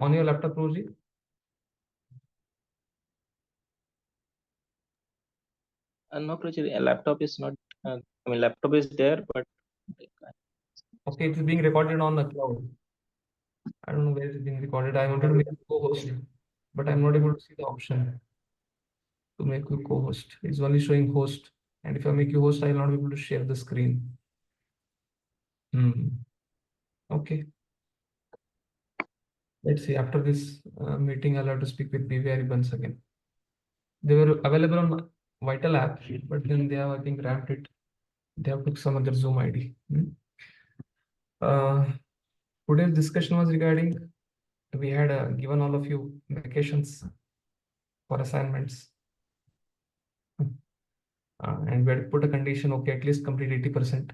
on your laptop, Roji? No, Prabhuji, a laptop is not. Laptop is there, but Okay, it's being recorded on the cloud. I don't know where it's being recorded. I wanted to make you co-host, but I'm not able to see the option to make you co-host. It's only showing host. And if I make you host, I will not be able to share the screen. Okay. Let's see. After this meeting, I'll have to speak with BVR once again. They were available on Vital app, but then they have, I think, ramped it. They have took some other Zoom ID. Today's discussion was regarding, we had given all of you vacations for assignments. And we had put a condition, okay, at least complete 80%.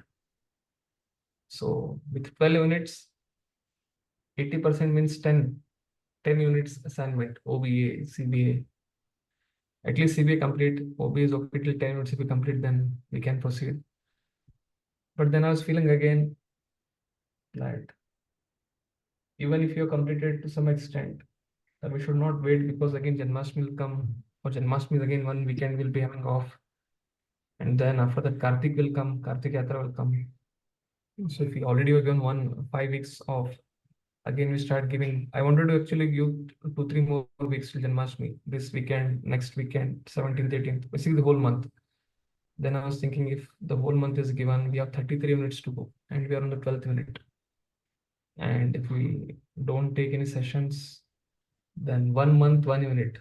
So with 12 units, 80% means 10 units assignment, OBA, CBA. At least CBA complete, OBA is okay till 10 units. If we complete, then we can proceed. But then I was feeling again that even if you completed to some extent, we should not wait, because again Janmashtami will come, or Janmashtami is again one weekend we'll be having off. And then after that Kartik will come, Kartik Yatra will come. So if we already have given 5 weeks off, again we start giving. I wanted to actually give 2-3 more weeks till Janmashtami. This weekend, next weekend, 17th, 18th, basically the whole month. Then I was thinking, if the whole month is given, we have 33 units to go, and we are on the 12th unit. And if we don't take any sessions, then 1 month, 1 unit.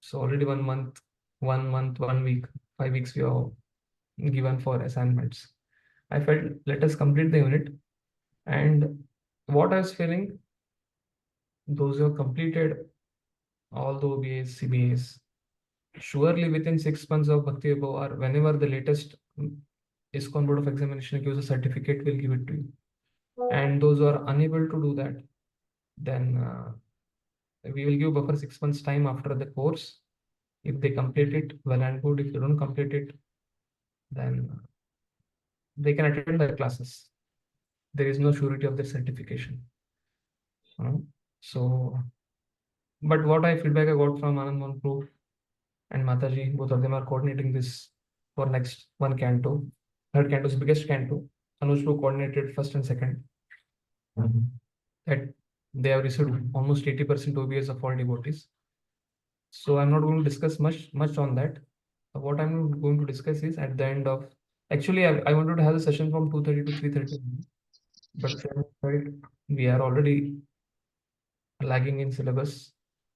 So already 1 month, 1 week, 5 weeks we have given for assignments. I felt, let us complete the unit. And what I was feeling, those who have completed all the OBAs, CBAs, surely within 6 months of Bhakti Vaibhav, or whenever the latest ISKCON Board of Examination gives a certificate, we'll give it to you. And those who are unable to do that, then we will give buffer 6 months time after the course. If they complete it, well and good. If they don't complete it, then they can attend the classes. There is no surety of their certification. So, but what feedback I got from Anand Mohan and Mataji, both of them are coordinating this for next one canto. Third canto is biggest canto. Anuj coordinated first and second. That they have received almost 80% OBS of all devotees. So I'm not going to discuss much on that. What I'm going to discuss is at the end of, actually I wanted to have a session from 2:30 to 3:30, but we are already lagging in syllabus.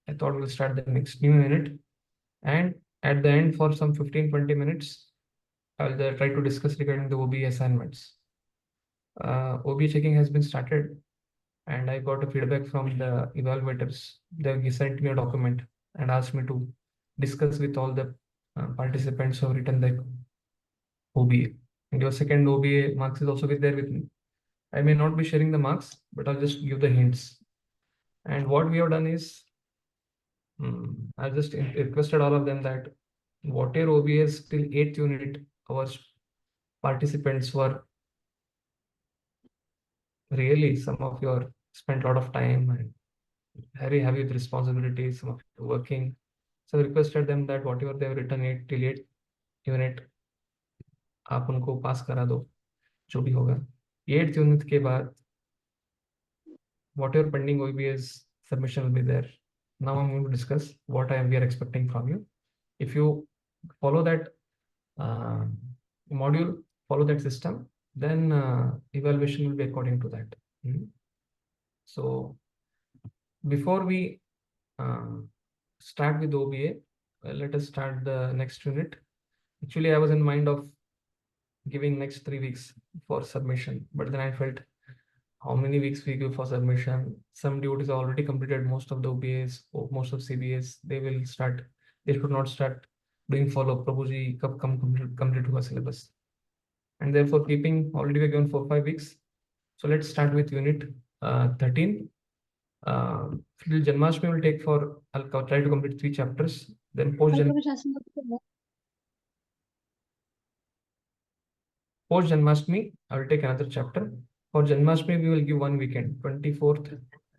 I thought we'll start the next new unit, and at the end for some 15-20 minutes, I'll try to discuss regarding the OBE assignments. OBE checking has been started, and I got a feedback from the evaluators. They sent me a document and asked me to discuss with all the participants who have written the OBA. And your second OBA marks is also there with me. I may not be sharing the marks, but I'll just give the hints. And what we have done is, I just requested all of them that whatever OBS till 8th unit, our participants were really, some of you are spent a lot of time and very heavy with responsibilities, some of you working. So I requested them that whatever they have written 8 till 8th unit, आप उनको पास करा दो, जो भी होगा. 8th unit के बाद whatever pending OBS submission will be there. Now I'm going to discuss what we are expecting from you. If you follow that module, follow that system, then evaluation will be according to that. So before we start with OBA, let us start the next unit. Actually, I was in mind of giving next 3 weeks for submission, but then I felt, how many weeks we give for submission? Some devotees already completed most of the OBAs, or most of CBAs. They should not start doing follow-up. Prabhuji, kab complete huwa syllabus. And therefore, keeping already we given 4-5 weeks. So let's start with unit 13. Janmashtami will take I'll try to complete 3 chapters. Then post Janmashtami, I will take another chapter. For Janmashtami, we will give 1 weekend, 24th,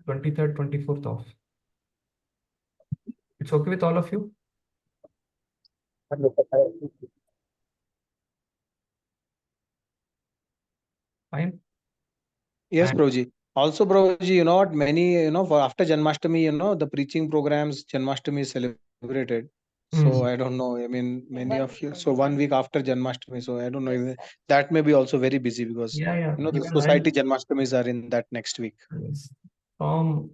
23rd, 24th off. It's okay with all of you? Fine. Yes, And- Prabhuji. Also, Prabhuji, you know what? Many, for after Janmashtami, the preaching programs, Janmashtami is celebrated. So I don't know. I mean, many of you. So 1 week after Janmashtami. So I don't know. That may be also very busy because Yeah. the Even society Janmashtamis are in that next week. Yes. From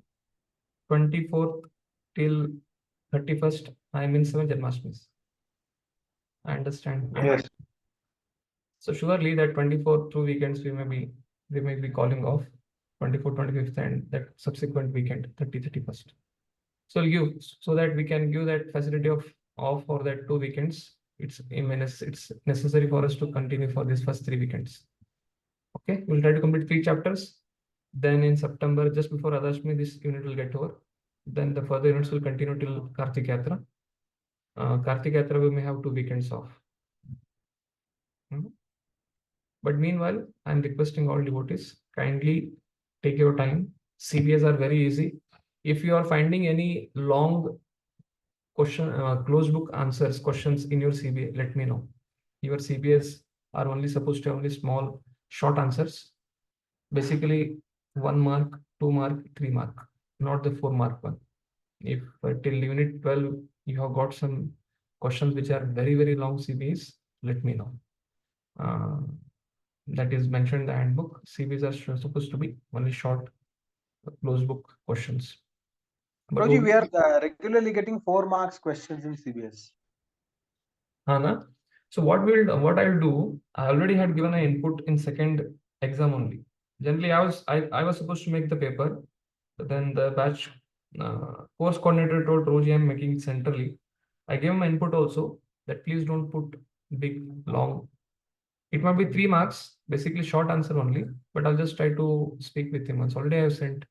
24th till 31st, I'm in 7 Janmashtmis. I understand. Yes. So surely that 24th 2 weekends we may be calling off 24th, 25th, and that subsequent weekend 30, 31st. So that we can give that facility of off for that 2 weekends. It's necessary for us to continue for these first 3 weekends. Okay, we'll try to complete 3 chapters. Then in September, just before Radhashtami, this unit will get over. Then the further units will continue till Kartik Yatra. Kartik Yatra, we may have 2 weekends off. But meanwhile, I'm requesting all devotees, kindly take your time. CBS are very easy. If you are finding any long question, closed book answers, questions in your CBA, let me know. Your CBS are only supposed to have only small, short answers. Basically, 1 mark, 2 mark, 3 mark, not the 4 mark one. If till unit 12 you have got some questions which are very, very long CBs, let me know. That is mentioned in the handbook. CBs are supposed to be only short, closed book questions. But Prabhuji, we are regularly getting 4 marks questions in CBS. Hana. So what I'll do, I already had given an input in second exam only. Generally, I was supposed to make the paper, but then the batch course coordinator told Roji I'm making it centrally. I gave him my input also that please don't put big long. It might be 3 marks, basically short answer only, but I'll just try to speak with him once. Already I have sent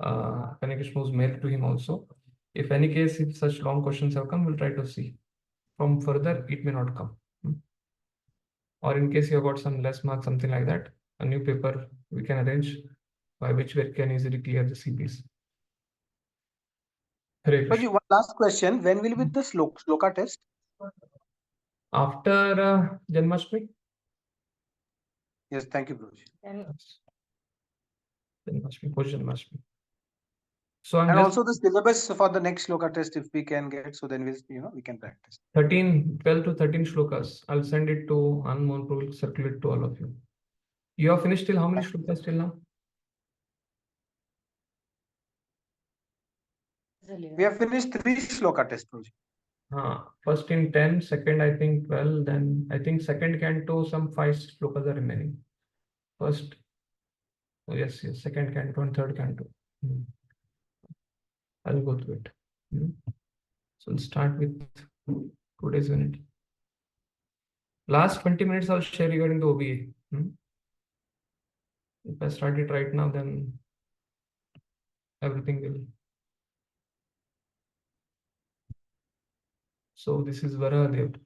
Kanekishmo's mail to him also. If any case, if such long questions have come, we'll try to see. From further, it may not come. Or in case you have got some less marks, something like that, a new paper we can arrange by which we can easily clear the CPs. Hare Krishna. Prabhuji, one last question. When will be the sloka test? After Janmashtami? Yes, thank you, Prabhuji. Janmashtami, post Janmashtami. So I'm And just also the syllabus for the next sloka test, if we can get, so then we can practice. 12 to 13 shlokas. I'll send it to Anmon Pro, circulate to all of you. You have finished till how many shlokas till now? We have finished 3 sloka tests, Prabhuji. First in 10, second I think 12, then I think second canto some 5 shlokas are remaining. First, yes, second canto and third canto. I'll go through it. So we'll start with today's unit. Last 20 minutes I'll share regarding the OBA. If I start it right now, then everything will. So this is Varahadev.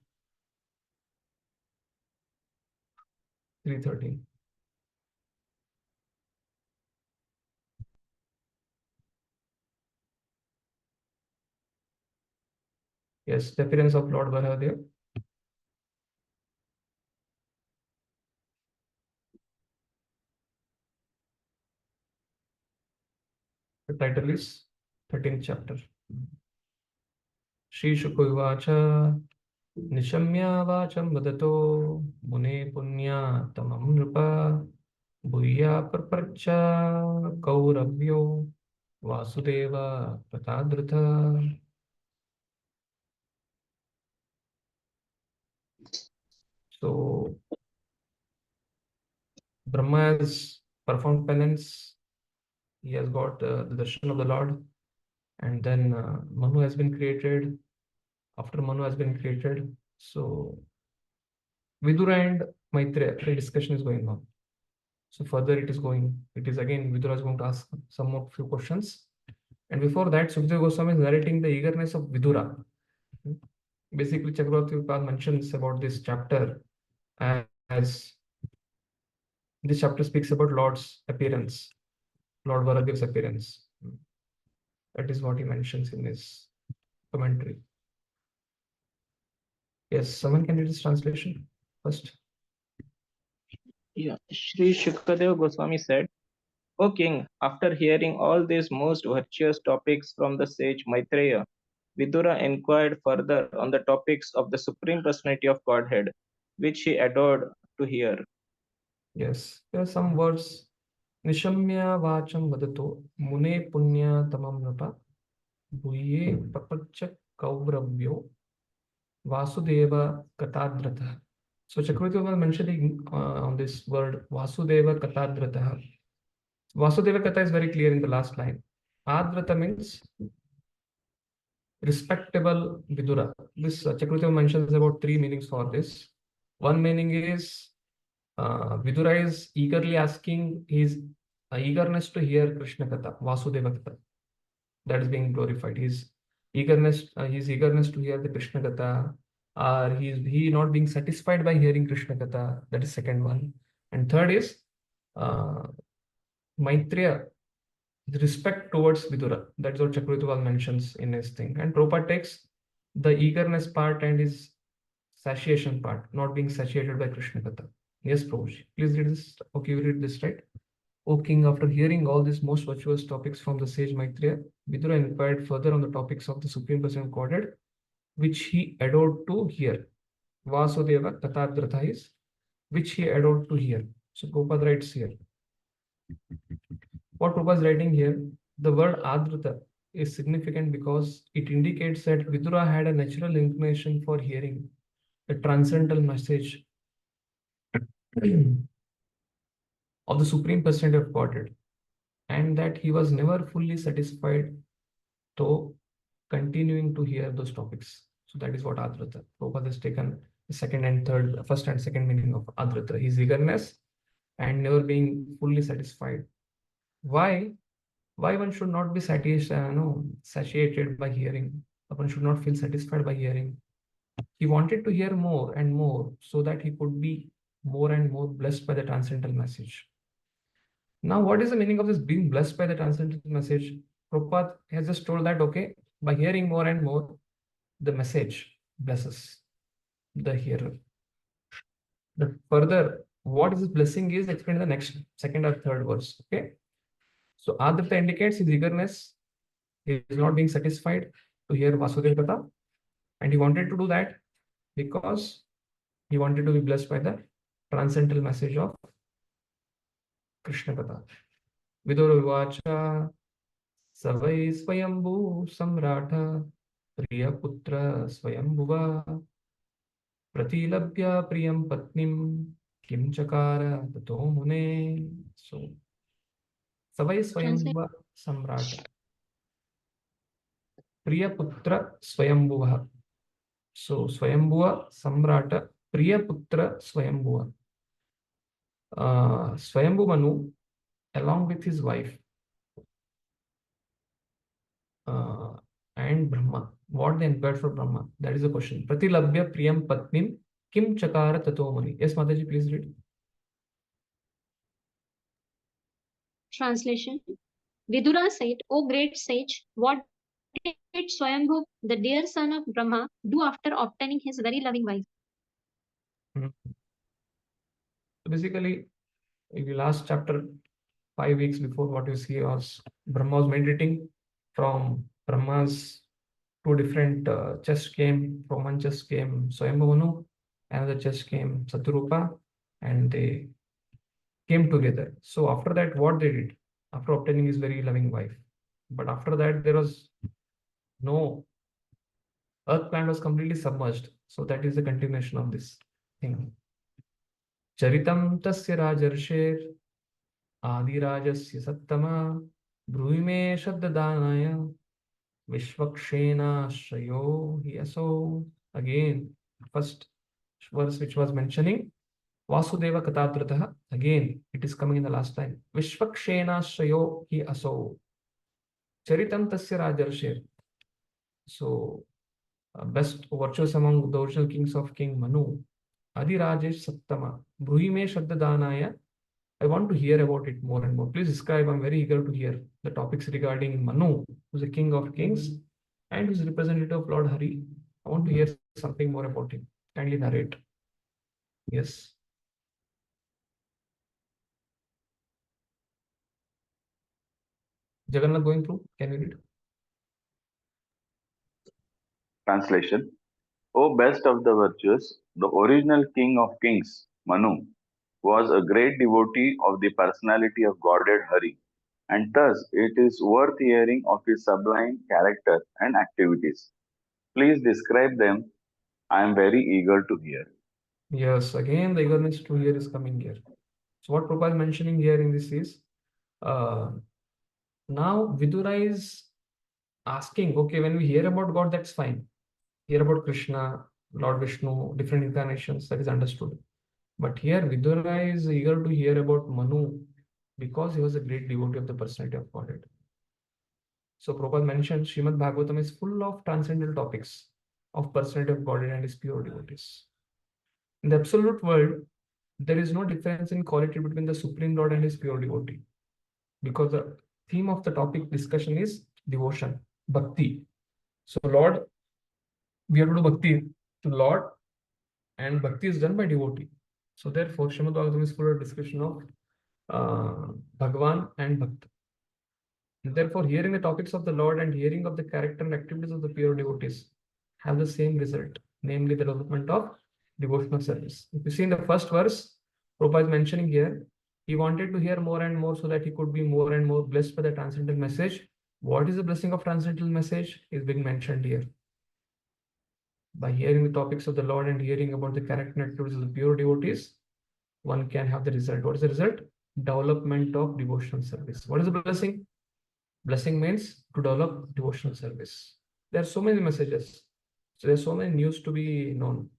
313. Yes, the appearance of Lord Varahadev. The title is 13th chapter. Shri Shukha Uvacha Nishamya Vacham Vadato Mune Punya Tamam Nrupa Bhuya Parparcha Kauravyo Vasudeva Pratadrita. So Brahma has performed penance. He has got the darshan of the Lord, and then Manu has been created. After Manu has been created, so Vidura and Maitreya discussion is going on. So further it is going. It is again Vidura is going to ask some more few questions, and before that, Sukadeva Goswami is narrating the eagerness of Vidura. Basically, Chakravarti Prabhupada mentions about this chapter as this chapter speaks about Lord's appearance, Lord Varadev's appearance. That is what he mentions in his commentary. Yes, someone can read this translation first. Yeah, Sri Shukadeva Goswami said, O king, after hearing all these most virtuous topics from the sage Maitreya, Vidura inquired further on the topics of the Supreme Personality of Godhead, which he adored to hear. Yes, there are some words. Nishamya vacham vadato mune punya tamam nata bhuye papacha kauvravyo vasudeva katadratah. So Chakravarti was mentioning on this word Vasudeva katadratah. Vasudeva Kata is very clear in the last line. Adrata means respectable Vidura. This Chakravarti mentions about three meanings for this. One meaning is Vidura is eagerly asking his eagerness to hear Krishna Katha, Vasudeva Katha. That is being glorified. His eagerness to hear the Krishna Katha, or he not being satisfied by hearing Krishna Katha. That is second one. And third is Maitreya, the respect towards Vidura. That's what Chakravarti mentions in his thing. And Prabhupada takes the eagerness part and his satiation part, not being satiated by Krishna Katha. Yes, Prabhuji. Please read this. Okay, you read this, right? O king, after hearing all these most virtuous topics from the sage Maitreya, Vidura inquired further on the topics of the Supreme Person of Godhead, which he adored to hear. Vasudeva Katadratha is which he adored to hear. So Prabhupada writes here. What Prabhupada is writing here, the word Adrata is significant because it indicates that Vidura had a natural inclination for hearing the transcendental message of the Supreme Personality of Godhead, and that he was never fully satisfied to continuing to hear those topics. So that is what Adrata. Prabhupada has taken the first and second meaning of Adrata, his eagerness and never being fully satisfied. Why one should not be satiated by hearing? One should not feel satisfied by hearing. He wanted to hear more and more so that he could be more and more blessed by the transcendental message. Now, what is the meaning of this being blessed by the transcendental message? Prabhupada has just told that, okay, by hearing more and more, the message blesses the hearer. But further, what is this blessing is explained in the next second or third verse. Okay. So Adrata indicates his eagerness. He is not being satisfied to hear Vasudeva Katha. And he wanted to do that because he wanted to be blessed by the transcendental message of Krishna Katha. Vidura Vivacha Savai Swayambhu Samrata Priyaputra Swayambhuva Pratilabhya Priyam Patnim Kim Chakara Tato Mune. So Savai Swayambhuva Samrata Priyaputra Swayambhuva. So Swayambhuva Samrata Priyaputra Swayambhuva. Swayambhu Manu, along with his wife and Brahma, what they inquired for Brahma? That is the question. Pratilabhya Priyam Patnim Kim Chakara Tato Muni. Yes, Mataji, please read. Translation. Vidura said, O great sage, what did Swayambhu, the dear son of Brahma, do after obtaining his very loving wife? So basically, in the last chapter, 5 weeks before, what you see was Brahma was meditating. From Brahma's two different chests came. From one chest came Swayambhu Manu, another chest came Satyarupa, and they came together. So after that, what they did, after obtaining his very loving wife, but after that there was no earth planet was completely submerged. So that is the continuation of this thing. Charitam tasya rajarsher adirajasya sattama bruvime shabdadanaya vishvakshena shrayo hi aso. Again, first verse which was mentioning Vasudeva Katadratah. Again, it is coming in the last line. Vishvakshena shrayo hi aso. Charitam tasya rajarsher. So, best virtuous among the original kings of King Manu. Adirajesh Sattama. Bruhime Shaddadanaya. I want to hear about it more and more. Please describe. I'm very eager to hear the topics regarding Manu, who's the king of kings and who's representative of Lord Hari. I want to hear something more about him. Kindly narrate. Yes. Jagannath going through. Can you read? Translation. O best of the virtuous, the original king of kings, Manu, was a great devotee of the personality of Godhead Hari, and thus it is worth hearing of his sublime character and activities. Please describe them. I am very eager to hear. Yes, again, the eagerness to hear is coming here. So what Prabhupada is mentioning here in this is, now Vidura is asking, okay, when we hear about God, that's fine. Hear about Krishna, Lord Vishnu, different incarnations, that is understood. But here Vidura is eager to hear about Manu because he was a great devotee of the personality of Godhead. So Prabhupada mentioned Srimad Bhagavatam is full of transcendental topics of personality of Godhead and his pure devotees. In the absolute world, there is no difference in quality between the Supreme Lord and his pure devotee, because the theme of the topic discussion is devotion, bhakti. So Lord, we have to do bhakti to Lord, and bhakti is done by devotee. So therefore, Srimad Bhagavatam is full of discussion of Bhagavan and Bhakti. And therefore, hearing the topics of the Lord and hearing of the character and activities of the pure devotees have the same result, namely the development of devotional service. If you see in the first verse, Prabhupada is mentioning here, he wanted to hear more and more so that he could be more and more blessed by the transcendental message. What is the blessing of transcendental message is being mentioned here. By hearing the topics of the Lord and hearing about the character and activities of the pure devotees, one can have the result. What is the result? Development of devotional service. What is the blessing? Blessing means to develop devotional service. There are so many messages. So there's so many news to be known.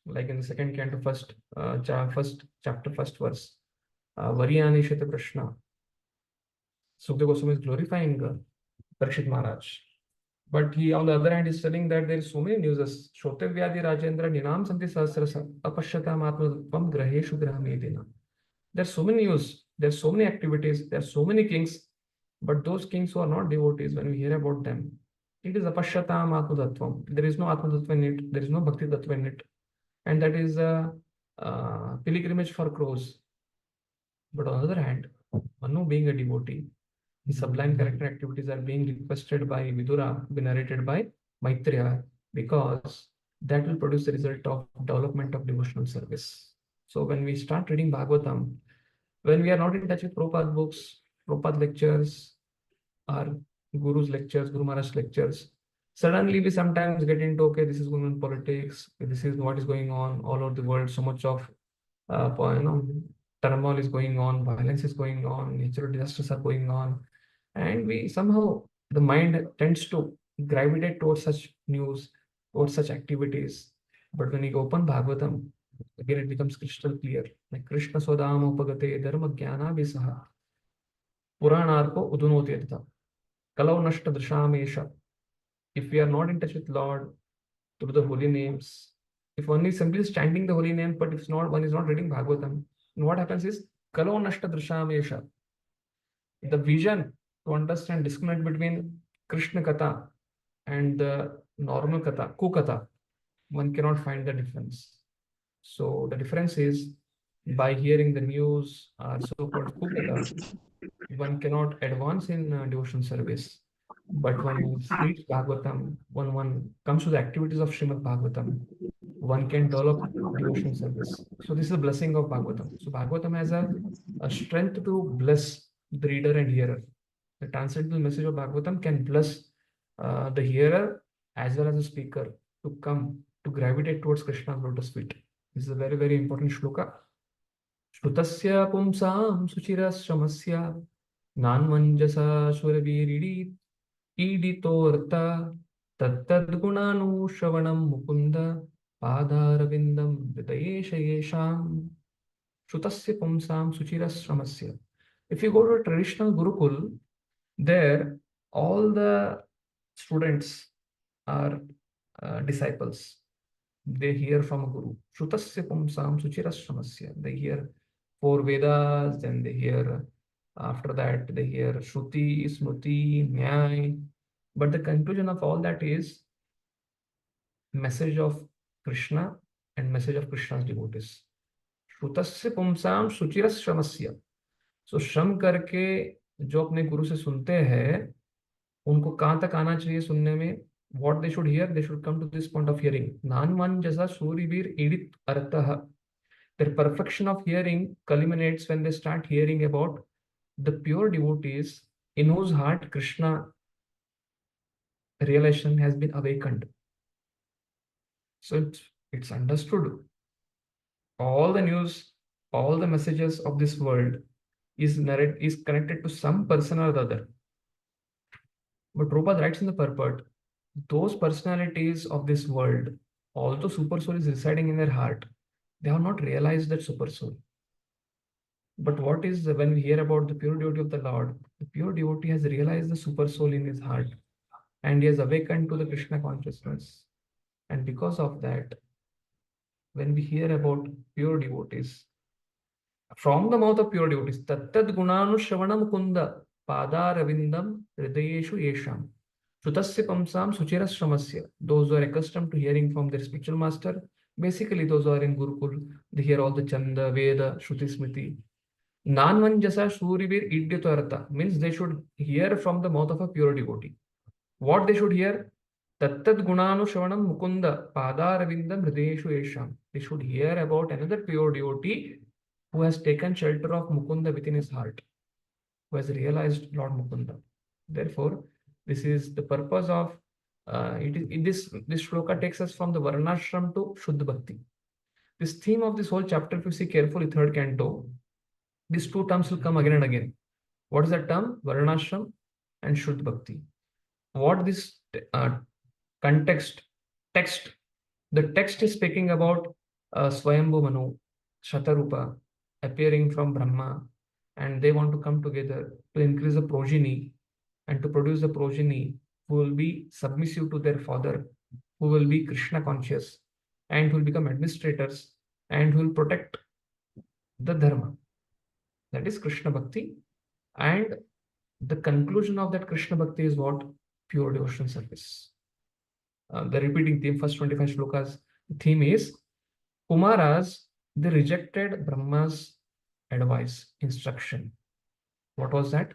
Like in the second canto, first chapter, first verse. Variyani Sheta Krishna. Sukadeva Goswami is glorifying Parikshit Maharaj. But he, on the other hand, is telling that there is so many news. Shrotavyadi Rajendra Ninam Santi Sahasrasa Apashyata Matmatvam Graheshu Grahamedina. There are so many news, there are so many activities, there are so many kings, but those kings who are not devotees, when we hear about them, it is Apashyatam Atmadattvam. There is no Atmadattva in it, there is no Bhakti Tattva in it, and that is a pilgrimage for crows. But on the other hand, Manu being a devotee, his sublime character activities are being requested by Vidura, be narrated by Maitreya, because that will produce the result of development of devotional service. So when we start reading Bhagavatam, when we are not in touch with Prabhupada books, Prabhupada lectures, or Guru's lectures, Guru Maharaj lectures, suddenly we sometimes get into, okay, this is going on politics, this is what is going on all over the world, so much of turmoil is going on, violence is going on, natural disasters are going on, and we somehow, the mind tends to gravitate towards such news, towards such activities. But when you open Bhagavatam, again it becomes crystal clear. Like Krishna Swadama Upagate Dharma Jnana Visaha Puranarko Udunoti Adha Kalau Nashta Drishamesha. If we are not in touch with Lord through the holy names, if one is simply chanting the holy name, but if not, one is not reading Bhagavatam, and what happens is Kalau Nashta Drishamesha. The vision to understand, discriminate between Krishna Katha and the normal Katha, Kukatha, one cannot find the difference. So the difference is, by hearing the news or so-called Kukatha, one cannot advance in devotion service. But when one reads Bhagavatam, when one comes to the activities of Srimad Bhagavatam, one can develop devotional service. So this is a blessing of Bhagavatam. So Bhagavatam has a strength to bless the reader and hearer. The transcendental message of Bhagavatam can bless the hearer as well as the speaker to come to gravitate towards Krishna's lotus feet. This is a very, very important shloka. Shrutasya pumsam suchirasramasya nanmanjasa shuraviridit iditorta tattadgunanu shravanam mukunda padaravindam vidayesha yesham Shrutasya pumsam suchirasramasya. If you go to a traditional Gurukul, there all the students are disciples. They hear from a Guru. Shrutasya pumsam suchirasramasya. They hear 4 Vedas, then they hear, after that, they hear Shruti, Smruti, Nyay. But the conclusion of all that is message of Krishna and message of Krishna's devotees. Shrutasya pumsam suchiras shramasya. So श्रम करके जो अपने गुरु से सुनते हैं, उनको कहाँ तक आना चाहिए सुनने में? What they should hear, they should come to this point of hearing. Nanman jasa suribir idit artah. Their perfection of hearing culminates when they start hearing about the pure devotees in whose heart Krishna realization has been awakened. So it's understood. All the news, all the messages of this world is connected to some person or the other. But Prabhupada writes in the purport, those personalities of this world, although super soul is residing in their heart, they have not realized that super soul. But what is when we hear about the pure devotee of the Lord, the pure devotee has realized the super soul in his heart and he has awakened to the Krishna consciousness. And because of that, when we hear about pure devotees, from the mouth of pure devotees, tattad gunanu shravanam kunda padaravindam hridayeshu yesham sutasya pamsam suchiras shramasya. Those who are accustomed to hearing from their spiritual master, basically those who are in Gurukul, they hear all the Chanda, Veda, Shruti, Smriti. Nanvanjasa Shuribir Idyatarata means they should hear from the mouth of a pure devotee. What they should hear? Tattad Gunanu Shavanam Mukunda Padaravindam Hridayeshu Esham. They should hear about another pure devotee who has taken shelter of Mukunda within his heart, who has realized Lord Mukunda. Therefore, this is the purpose of this shloka takes us from the Varnashram to Shuddha Bhakti. This theme of this whole chapter, if you see carefully, third canto, these two terms will come again and again. What is that term? Varnashram and Shuddha Bhakti. What this text, the text is speaking about Swayambhu Manu, Shatarupa, appearing from Brahma, and they want to come together to increase the progeny and to produce a progeny who will be submissive to their father, who will be Krishna conscious, and who will become administrators and who will protect the Dharma. That is Krishna Bhakti. And the conclusion of that Krishna Bhakti is what? Pure devotional service. The repeating theme, first 25 shlokas, the theme is Kumaras, they rejected Brahma's advice, instruction. What was that?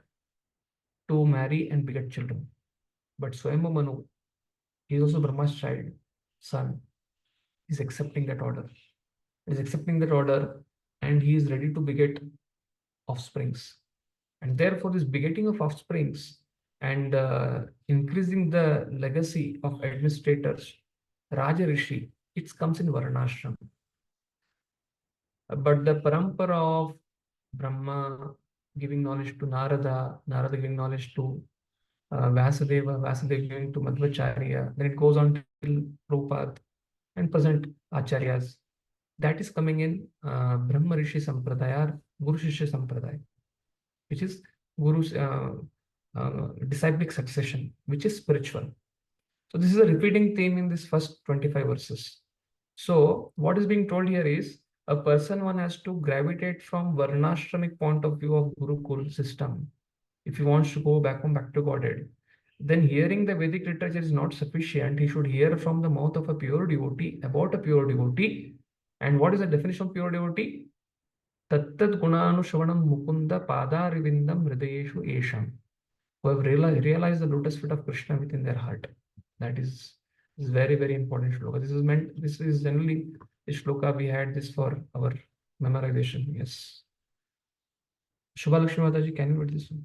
To marry and beget children. But Swayambhu Manu, he is also Brahma's child, son. He is accepting that order. He is accepting that order and he is ready to beget offsprings. And therefore, this begetting of offsprings and increasing the legacy of administrators, Raja Rishi, it comes in Varnashram. But the parampara of Brahma giving knowledge to Narada, Narada giving knowledge to Vasudeva, Vasudeva giving to Madhvacharya, then it goes on till Prabhupada and present Acharyas. That is coming in Brahma Rishi Sampradaya, Guru Shishya Sampradaya, which is Guru's disciplic succession, which is spiritual. So this is a repeating theme in this first 25 verses. So what is being told here is a person one has to gravitate from Varnashramic point of view of Gurukul system. If he wants to go back to Godhead, then hearing the Vedic literature is not sufficient. He should hear from the mouth of a pure devotee about a pure devotee. And what is the definition of pure devotee? Tattad gunanu shravanam mukunda padarivindam hridayeshu esham. Who have realized the lotus feet of Krishna within their heart. That is very, very important shloka. This is generally the shloka we had this for our memorization. Yes. Shubha Lakshmi Mataji, can you read this one?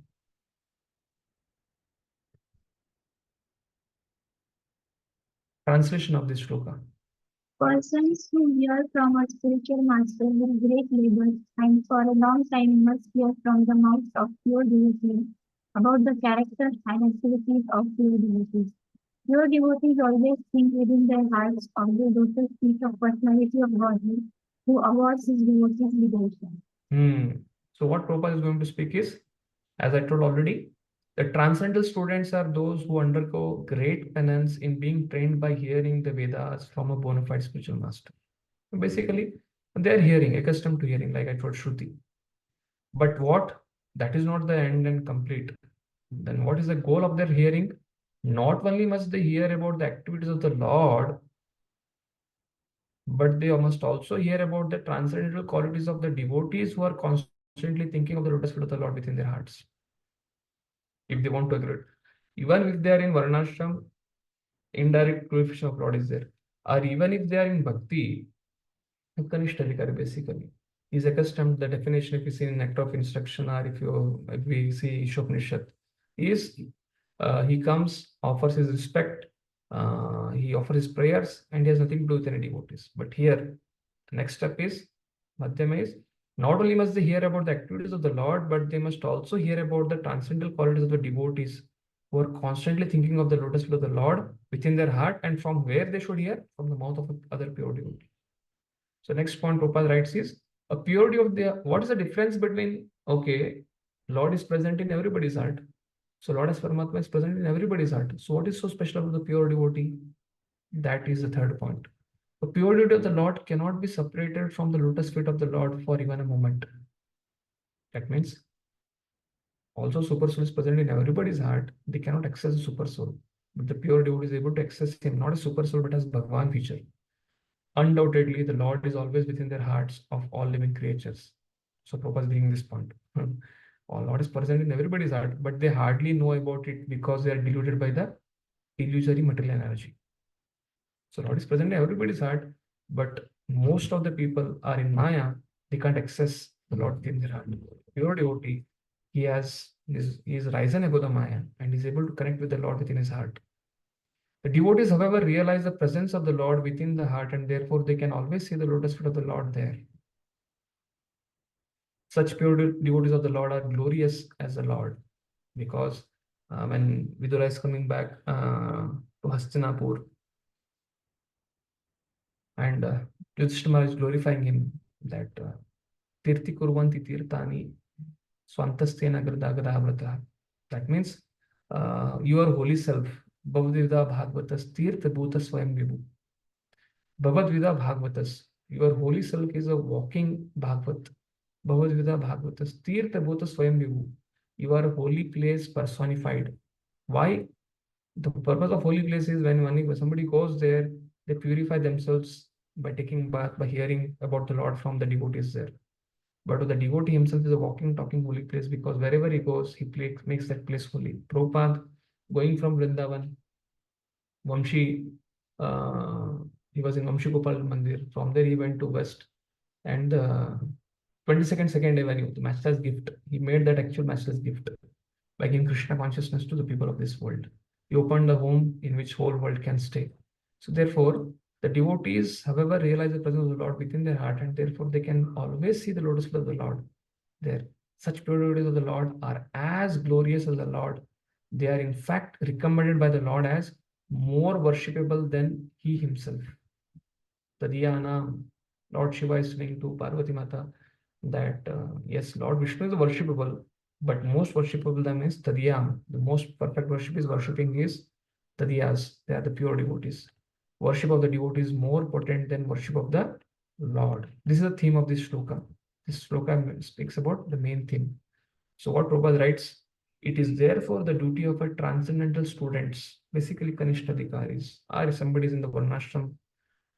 Translation of this shloka. Persons who hear from a spiritual master with great labor and for a long time must hear from the mouth of pure devotees about the character and activities of pure devotees. Pure devotees always think within their hearts of the lotus feet of personality of Godhead who awards his devotees liberation. So what Prabhupada is going to speak is, as I told already, the transcendental students are those who undergo great penance in being trained by hearing the Vedas from a bona fide spiritual master. Basically, they are hearing, accustomed to hearing, like I told Shruti. But what? That is not the end and complete. Then what is the goal of their hearing? Not only must they hear about the activities of the Lord, but they must also hear about the transcendental qualities of the devotees who are constantly thinking of the lotus feet of the Lord within their hearts. If they want to agree, even if they are in Varnashram, indirect glorification of Lord is there. Or even if they are in Bhakti, Kanishta basically. He's accustomed the definition if you see in Nectar of Instruction, or if we see Ishopanishad, he comes, offers his respect, he offers his prayers, and he has nothing to do with any devotees. But here, the next step is, Madhyama is, not only must they hear about the activities of the Lord, but they must also hear about the transcendental qualities of the devotees who are constantly thinking of the lotus feet of the Lord within their heart, and from where they should hear? From the mouth of other pure devotee. So next point Prabhupada writes is, a purity of the, what is the difference between, okay, Lord is present in everybody's heart. So Lord as Paramatma is present in everybody's heart. So what is so special about the pure devotee? That is the third point. The purity of the Lord cannot be separated from the lotus feet of the Lord for even a moment. That means also super soul is present in everybody's heart. They cannot access the super soul. But the pure devotee is able to access him, not a super soul, but as Bhagavan feature. Undoubtedly, the Lord is always within their hearts of all living creatures. So Prabhupada is bringing this point. Lord is present in everybody's heart, but they hardly know about it because they are deluded by the illusory material energy. So Lord is present in everybody's heart, but most of the people are in Maya. They can't access the Lord within their heart. Pure devotee, he is risen above the Maya and is able to connect with the Lord within his heart. The devotees, however, realize the presence of the Lord within the heart, and therefore they can always see the lotus feet of the Lord there. Such pure devotees of the Lord are glorious as the Lord, because when Vidura is coming back to Hastinapur, and Yudhishthira is glorifying him, that Tirthi kurvanti tirtani swantastena gradagadavrata. That means your holy self, Bhavadvida Bhagavatas Tirtha Bhuta Swayam Vibhu. Bhavadvida Bhagavatas, your holy self is a walking Bhagavat. Bhavadvida Bhagavatas Tirtha Bhuta Swayam Vibhu. You are a holy place personified. Why? The purpose of holy place is when somebody goes there, they purify themselves by taking bath, by hearing about the Lord from the devotees there. But the devotee himself is a walking, talking holy place, because wherever he goes, he makes that place holy. Prabhupada, going from Vrindavan, Vamshi, he was in Vamshi Gopal Mandir. From there, he went to West, and 22nd Second Avenue, the Master's gift. He made that actual Master's gift by giving Krishna consciousness to the people of this world. He opened the home in which whole world can stay. So therefore, the devotees, however, realize the presence of the Lord within their heart, and therefore they can always see the lotus feet of the Lord there. Such pure devotees of the Lord are as glorious as the Lord. They are in fact recommended by the Lord as more worshipable than he himself. Tadiyana, Lord Shiva is saying to Parvati Mata that yes, Lord Vishnu is worshipable, but most worshipable than is Tadiyam. The most perfect worship is worshipping his Tadiyas. They are the pure devotees. Worship of the devotee is more potent than worship of the Lord. This is the theme of this shloka. This shloka speaks about the main theme. So what Prabhupada writes, it is therefore the duty of a transcendental students, basically Kanishtadikaris, or somebody is in the Varnashram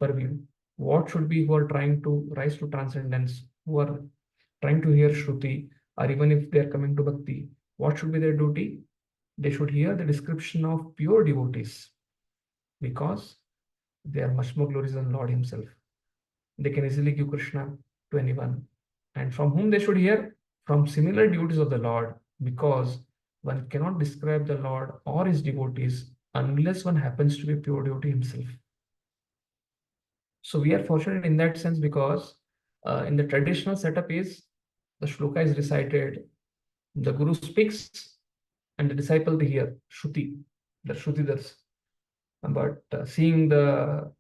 purview. What should be who are trying to rise to transcendence, who are trying to hear Shruti, or even if they are coming to Bhakti, what should be their duty? They should hear the description of pure devotees, because they are much more glorious than Lord himself. They can easily give Krishna to anyone. And from whom they should hear? From similar devotees of the Lord, because one cannot describe the Lord or his devotees unless one happens to be a pure devotee himself. So we are fortunate in that sense, because in the traditional setup is the shloka is recited, the guru speaks, and the disciple they hear Shruti, the Shrutidars. But seeing the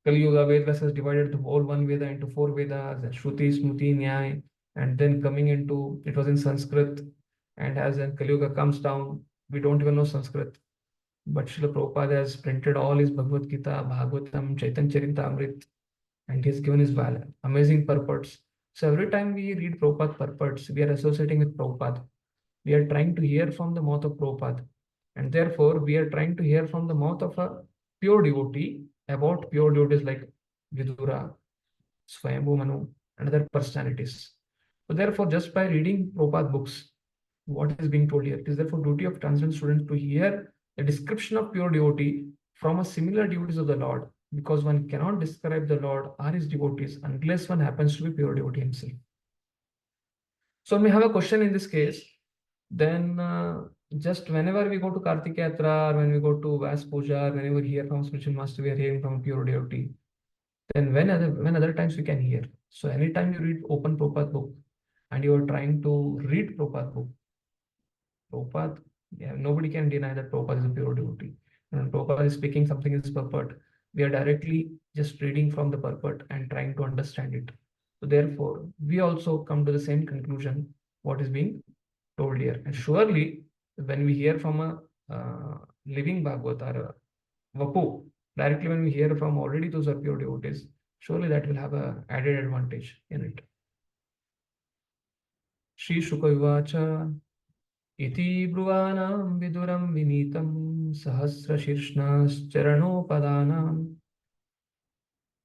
Kali Yuga, Vedas has divided the whole one Veda into 4 Vedas, and Shruti, Smriti, Nyaya, and then coming into, it was in Sanskrit, and as then Kali Yuga comes down, we don't even know Sanskrit. But Srila Prabhupada has printed all his Bhagavad Gita, Bhagavatam, Chaitanya Charitamrita, and he has given his amazing purports. So every time we read Prabhupada purports, we are associating with Prabhupada. We are trying to hear from the mouth of Prabhupada. And therefore, we are trying to hear from the mouth of a pure devotee about pure devotees like Vidura, Swayambhu Manu, and other personalities. So therefore, just by reading Prabhupada books, what is being told here? It is therefore duty of transcendental students to hear the description of pure devotee from a similar devotees of the Lord, because one cannot describe the Lord or his devotees unless one happens to be pure devotee himself. So when we have a question in this case, then just whenever we go to Kartik Yatra, or when we go to Vas Puja, whenever we hear from spiritual master, we are hearing from a pure devotee. Then when other times we can hear. So anytime you read open Prabhupada book and you are trying to read Prabhupada book, Prabhupada, yeah, nobody can deny that Prabhupada is a pure devotee. And when Prabhupada is speaking something in his purport, we are directly just reading from the purport and trying to understand it. So therefore, we also come to the same conclusion what is being told here. And surely, when we hear from a living Bhagavad or a Vapu, directly when we hear from already those are pure devotees, surely that will have a added advantage in it. Shri Shuka Vivacha Iti Bruvanam Viduram Vinitam Sahasrashirshnascharanopadanam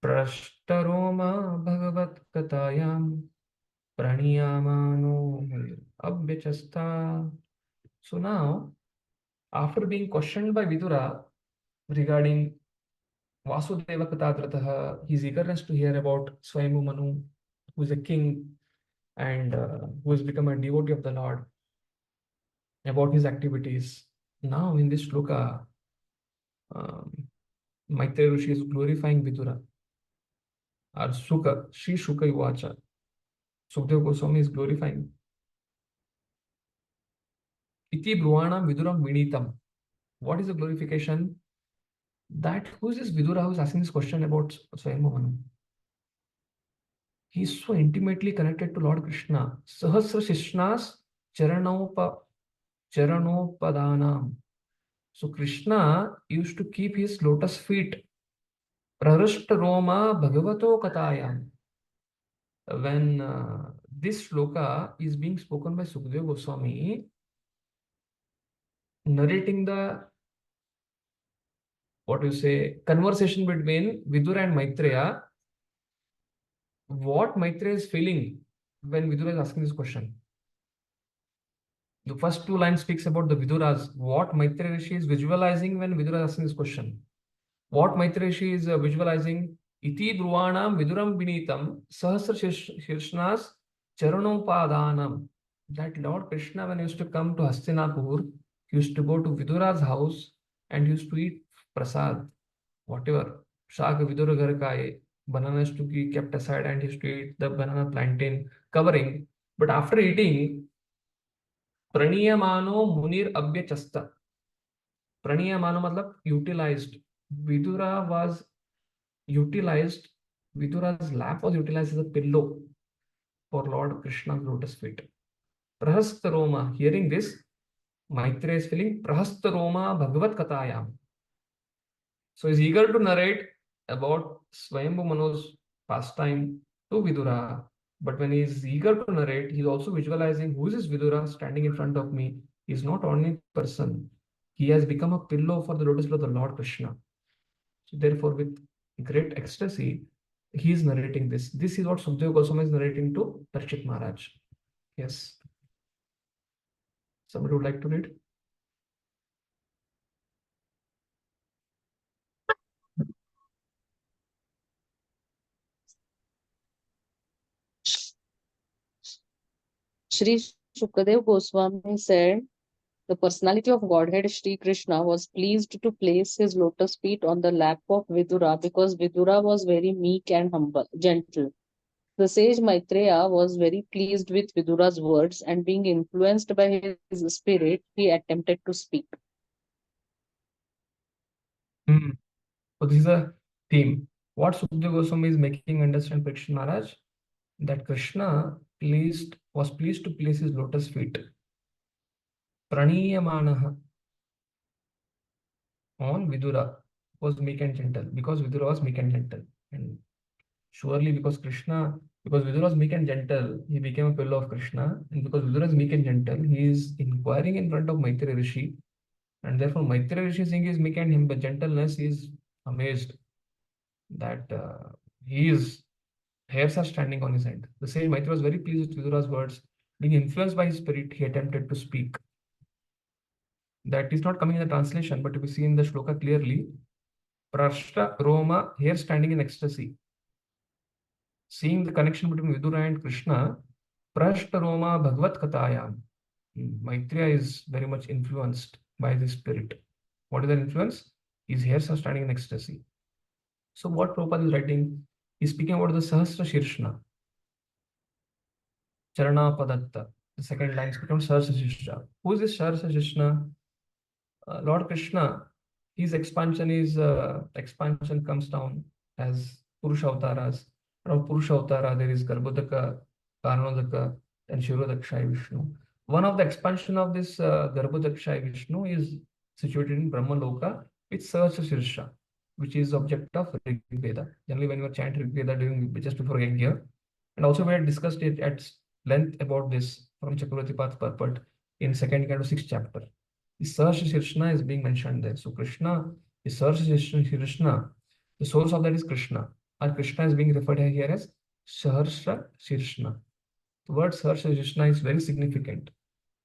Prashtaroma Bhagavat Katayam Praniyamano Abhyachasta. So now, after being questioned by Vidura regarding Vasudeva Katadrataha, his eagerness to hear about Swayambhu Manu, who is a king and who has become a devotee of the Lord, about his activities. Now in this shloka, Maitreya Rishi is glorifying Vidura. Or Shuka, Shri Shuka Yuvacha. Sukadeva Goswami is glorifying. Iti Bruvanam Viduram Vinitam. What is the glorification? That who is this Vidura who is asking this question about Swayambhu Manu? He is so intimately connected to Lord Krishna. Sahasra Shishnas Charanopadanam. So Krishna used to keep his lotus feet Prarashta Roma Bhagavato Katayam. When this shloka is being spoken by Sukadeva Goswami, narrating the conversation between Vidura and Maitreya, what Maitreya is feeling when Vidura is asking this question. The first two lines speaks about the Viduras, what Maitreya Rishi is visualizing when Vidura is asking this question. What Maitreya Rishi is visualizing, Iti Bruvanam Viduram Vinitam Sahasra Shirshnas Charanopadanam. That Lord Krishna, when he used to come to Hastinapur, he used to go to Vidura's house and used to eat prasad, whatever. Shaka Vidura Garakaye, banana used to be kept aside and he used to eat the banana plantain covering. But after eating, Praniyamano Munir Abhyachasta. Praniyamano matlab utilized. Vidura was utilized, Vidura's lap was utilized as a pillow for Lord Krishna's lotus feet. Prahastaroma, hearing this, Maitreya is feeling Prahastaroma Bhagavat Katayam. So he's eager to narrate about Swayambhu Manu's pastime to Vidura. But when he's eager to narrate, he's also visualizing who is this Vidura standing in front of me. He's not only person. He has become a pillow for the lotus feet of the Lord Krishna. So therefore, with great ecstasy, he is narrating this. This is what Sukadeva Goswami is narrating to Parikshit Maharaj. Yes. Somebody would like to read? Sri Shukadev Goswami said, the personality of Godhead Sri Krishna was pleased to place his lotus feet on the lap of Vidura because Vidura was very meek and humble, gentle. The sage Maitreya was very pleased with Vidura's words and being influenced by his spirit, he attempted to speak. So this is a theme. What Sukadeva Goswami is making understand Parikshit Maharaj, that Krishna was pleased to place his lotus feet Praniyamanaha on Vidura, was meek and gentle, because Vidura was meek and gentle. And surely because Krishna Because Vidura is meek and gentle, he became a pillow of Krishna. And because Vidura is meek and gentle, he is inquiring in front of Maitreya Rishi. And therefore, Maitreya Rishi seeing his meek and him, but gentleness, he is amazed that his hairs are standing on his head. The sage Maitreya was very pleased with Vidura's words. Being influenced by his spirit, he attempted to speak. That is not coming in the translation, but if you see in the shloka clearly, Prashta Roma, hair standing in ecstasy. Seeing the connection between Vidura and Krishna, Prashta Roma Bhagavad Katayam. Maitreya is very much influenced by this spirit. What is the influence? His hairs are standing in ecstasy. So what Prabhupada is writing, he's speaking about the Sahasra Shirshna. Charana Padatta. The second line is speaking about Sahasra Shirshna. Who is this Sahasra Shirshna? Lord Krishna, his expansion comes down as Purusha Avtaras. From Purusha Avtara, there is Garbhodaka, Karanodaka, and Shirodaksha Vishnu. One of the expansion of this Garbhodaksha Vishnu is situated in Brahma Loka with Sahasra Shirsha, which is object of Rig Veda. Generally, when you chant Rig Veda during just before Yajna, and also we had discussed it at length about this from Chakravarti Path purport in second kind of 6th chapter. The Sahasra Shirshna is being mentioned there. So Krishna, the Sahasra Shirshna, the source of that is Krishna. Or Krishna is being referred here as Sahasra Shirshna. The word Sahasra Shirshna is very significant.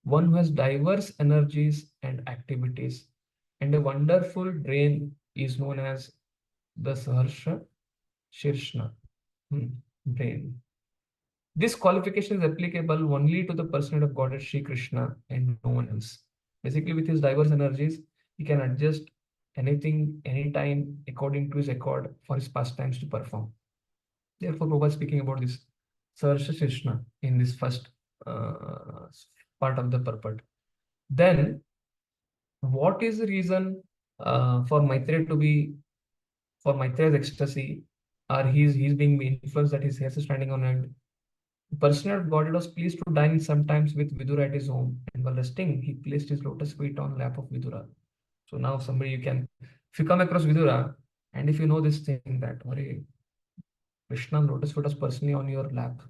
One who has diverse energies and activities and a wonderful brain is known as the Sahasra Shirshna. Brain. This qualification is applicable only to the personhood of Godhead Sri Krishna and no one else. Basically, with his diverse energies, he can adjust anything, anytime, according to his accord for his pastimes to perform. Therefore, Prabhupada is speaking about this Sahasra Shirshna in this first part of the purport. Then, what is the reason for Maitreya's ecstasy, or he's being influenced that his hairs are standing on end? The personal of Godhead was pleased to dine sometimes with Vidura at his home, and while resting, he placed his lotus feet on lap of Vidura. So now somebody if you come across Vidura, and if you know this thing that Krishna lotus feet was personally on your lap,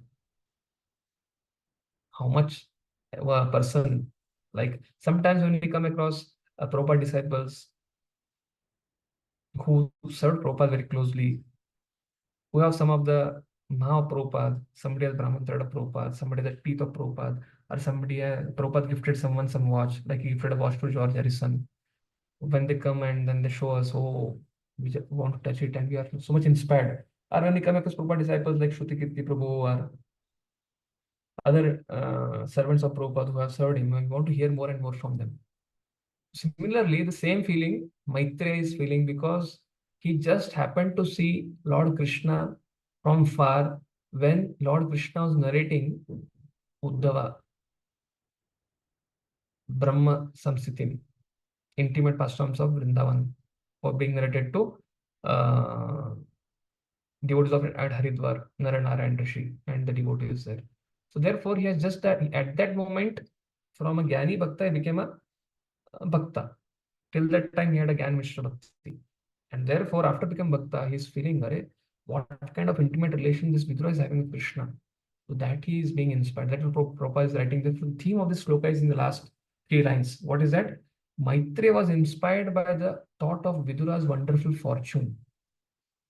how much a person, like sometimes when we come across Prabhupada disciples who served Prabhupada very closely, who have some of the Mahaprabhupada, somebody has Brahman thread of Prabhupada, somebody has the teeth of Prabhupada, or somebody Prabhupada gifted someone some watch, like he gifted a watch to George Harrison. When they come and then they show us, oh, we just want to touch it and we are so much inspired. Or when we come across Prabhupada disciples like Shruti Kirti Prabhu or other servants of Prabhupada who have served him, and we want to hear more and more from them. Similarly, the same feeling Maitreya is feeling because he just happened to see Lord Krishna from far when Lord Krishna was narrating Uddhava, Brahma Samsitim, intimate pastimes of Vrindavan, or being narrated to devotees of at Haridwar, Naranarayan Rishi, and the devotees there. So therefore, he has just that at that moment, from a Gyani Bhakta, he became a Bhakta. Till that time, he had a Gyan Mishra Bhakti. And therefore, after becoming Bhakta, he is feeling, what kind of intimate relation this Vidura is having with Krishna. So that he is being inspired. That Prabhupada is writing. The theme of this sloka is in the last 3 lines. What is that? Maitreya was inspired by the thought of Vidura's wonderful fortune.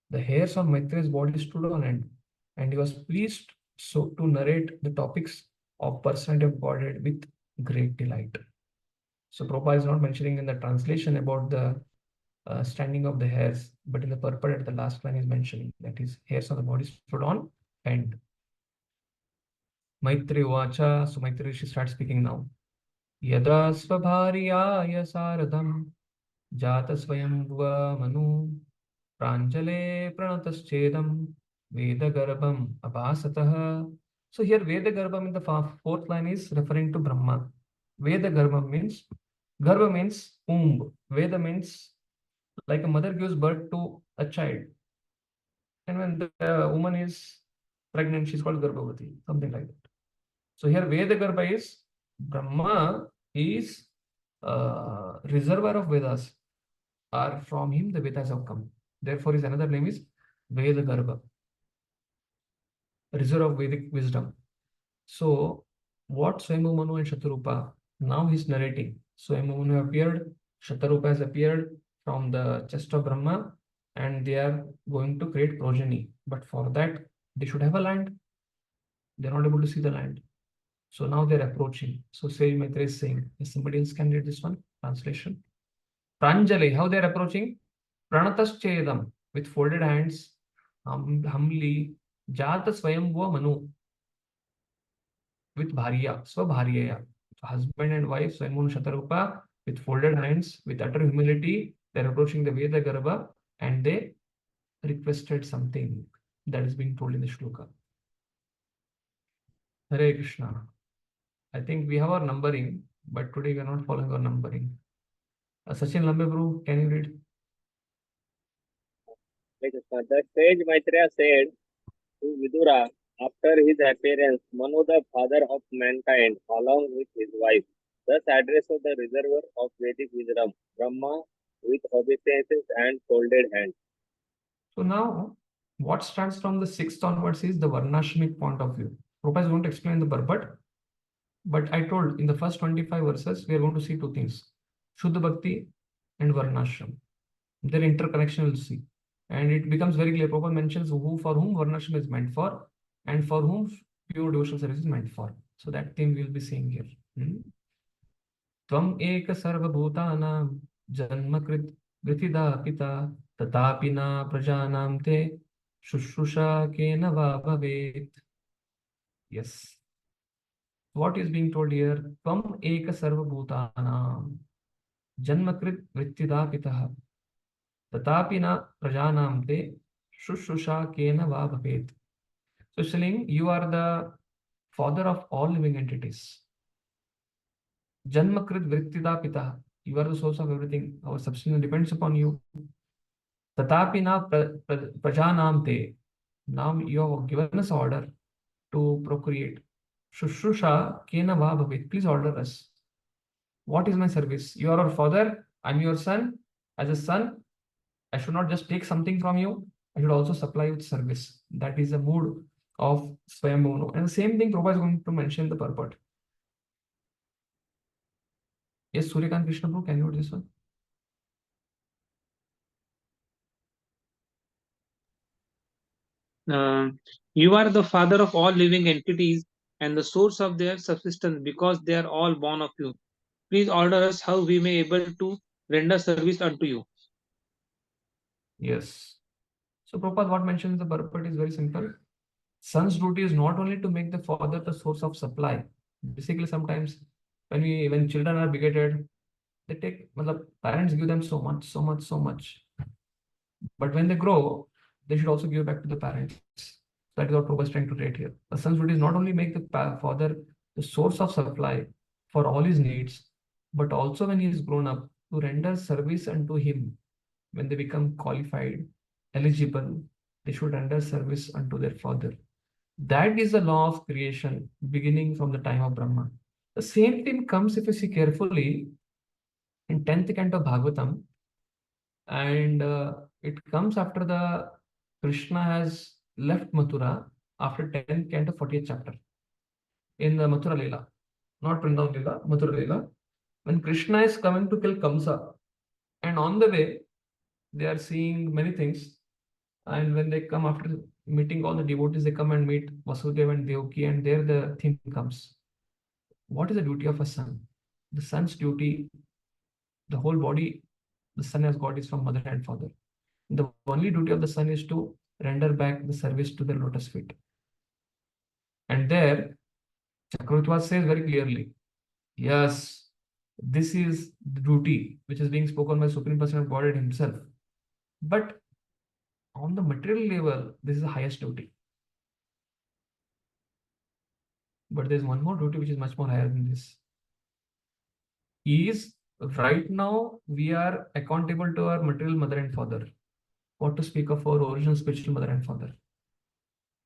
The hairs on Maitreya's body stood on end, and he was pleased to narrate the topics of personality of Godhead with great delight. So Prabhupada is not mentioning in the translation about the standing of the hairs, but in the purport at the last line is mentioning that his hairs on the body stood on end. Maitreya Vacha, so Maitreya Rishi starts speaking now. Yada svabhariyaya saradam jata swayambhuva manu pranjale pranataschedam veda garbham abhasatah. So here Veda garbham in the 4th line is referring to Brahma. Veda garbham means, garbha means womb. Veda means like a mother gives birth to a child. And when the woman is pregnant, she's called Garbhavati, something like that. So here Veda Garbha is Brahma is reservoir of Vedas, or from him the Vedas have come. Therefore his another name is Veda Garbha. reserve of Vedic wisdom. So what Swayambhu Manu and Shatarupa, now he's narrating. Swayambhu Manu appeared, Shatarupa has appeared from the chest of Brahma, and they are going to create progeny. But for that, they should have a land. They're not able to see the land. So now they're approaching. So Sage Maitreya is saying, somebody else can read this one? Translation. Pranjali, how they're approaching? Pranataschedam, with folded hands, humbly, Jata Swayambhu Manu, with Bharya, Swabharyaya. Husband and wife, Swayambhu Shatarupa, with folded hands, with utter humility, they're approaching the Veda Garbha, and they requested something that is being told in the shloka. Hare Krishna. I think we have our numbering, but today we are not following our numbering. Sachin Lambe Bro, can you read? The sage Maitreya said to Vidura after his appearance, Manu, the father of mankind, along with his wife, thus addressed the reservoir of Vedic wisdom, Brahma, with obeisances and folded hands. So now, what starts from the 6th onwards is the Varnashamic point of view. Prabhupada is going to explain the purport, but I told in the first 25 verses, we are going to see two things, Shuddha Bhakti and Varnashram. Their interconnection we'll see. And it becomes very clear. Prabhupada mentions who for whom Varnashram is meant for, and for whom pure devotional service is meant for. So that theme we'll be seeing here. Tvam eka sarva bhutanam janmakrit vritida pita tatapina prajanam te shushrusha kena va bhavet. Yes. What is being told here? Tvam eka sarva bhutanam janmakrit vritida pita tatapina prajanam te shushrusha kena va bhavet. So Shilling, you are the father of all living entities. Janmakrit vrittida pita. You are the source of everything. Our substance depends upon you. Tatapina prajanam te. Now you have given us order to procreate. Shushrusha kena va bhavet. Please order us. What is my service? You are our father. I'm your son. As a son, I should not just take something from you. I should also supply with service. That is the mood of Swayambhu Manu. And the same thing Prabhupada is going to mention the purport. Yes, Suryakant Krishna Prabhu, can you read this one? You are the father of all living entities and the source of their subsistence because they are all born of you. Please order us how we may be able to render service unto you. Yes. So Prabhupada, what mentions the purport is very simple. Son's duty is not only to make the father the source of supply. Basically, sometimes when children are begetted, they take, the parents give them so much. But when they grow, they should also give back to the parents. That is what Prabhupada is trying to rate here. A son's duty is not only make the father the source of supply for all his needs, but also when he is grown up, to render service unto him. When they become qualified, eligible, they should render service unto their father. That is the law of creation beginning from the time of Brahma. The same thing comes, if you see carefully, in 10th canto of Bhagavatam, and it comes after the Krishna has left Mathura after 10th canto 40th chapter in the Mathura Leela, not Vrindavan Leela, Mathura Leela, when Krishna is coming to kill Kamsa, and on the way they are seeing many things, and when they come after meeting all the devotees, they come and meet Vasudeva and Devaki, and there the theme comes. What is the duty of a son? The son's duty, the whole body the son has got is from mother and father. The only duty of the son is to render back the service to the lotus feet. And there, Chakravarti says very clearly, yes, this is the duty which is being spoken by Supreme Person of Godhead himself. But on the material level, this is the highest duty. But there's one more duty which is much more higher than this. Is right now we are accountable to our material mother and father. What to speak of our original spiritual mother and father?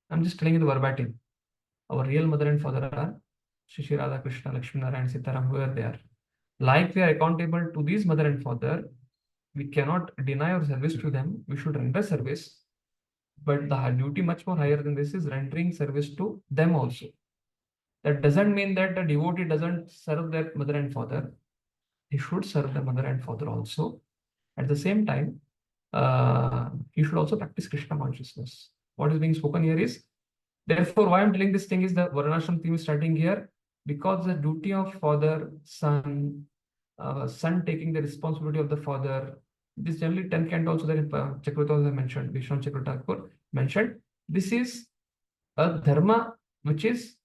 I'm just telling you the verbatim. Our real mother and father are Shri Radha Krishna, Lakshmi Narayan, Sitaram, whoever they are. Like we are accountable to these mother and father, we cannot deny our service to them. We should render service. But the duty much more higher than this is rendering service to them also. That doesn't mean that the devotee doesn't serve their mother and father. He should serve their mother and father also. At the same time, he should also practice Krishna consciousness. What is being spoken here is, therefore, why I'm telling this thing is the Varnashram theme is starting here, because the duty of father, son, son taking the responsibility of the father. This generally 10 canto also that Chakravarti mentioned, Vishwan Chakravarti mentioned. This is a dharma which is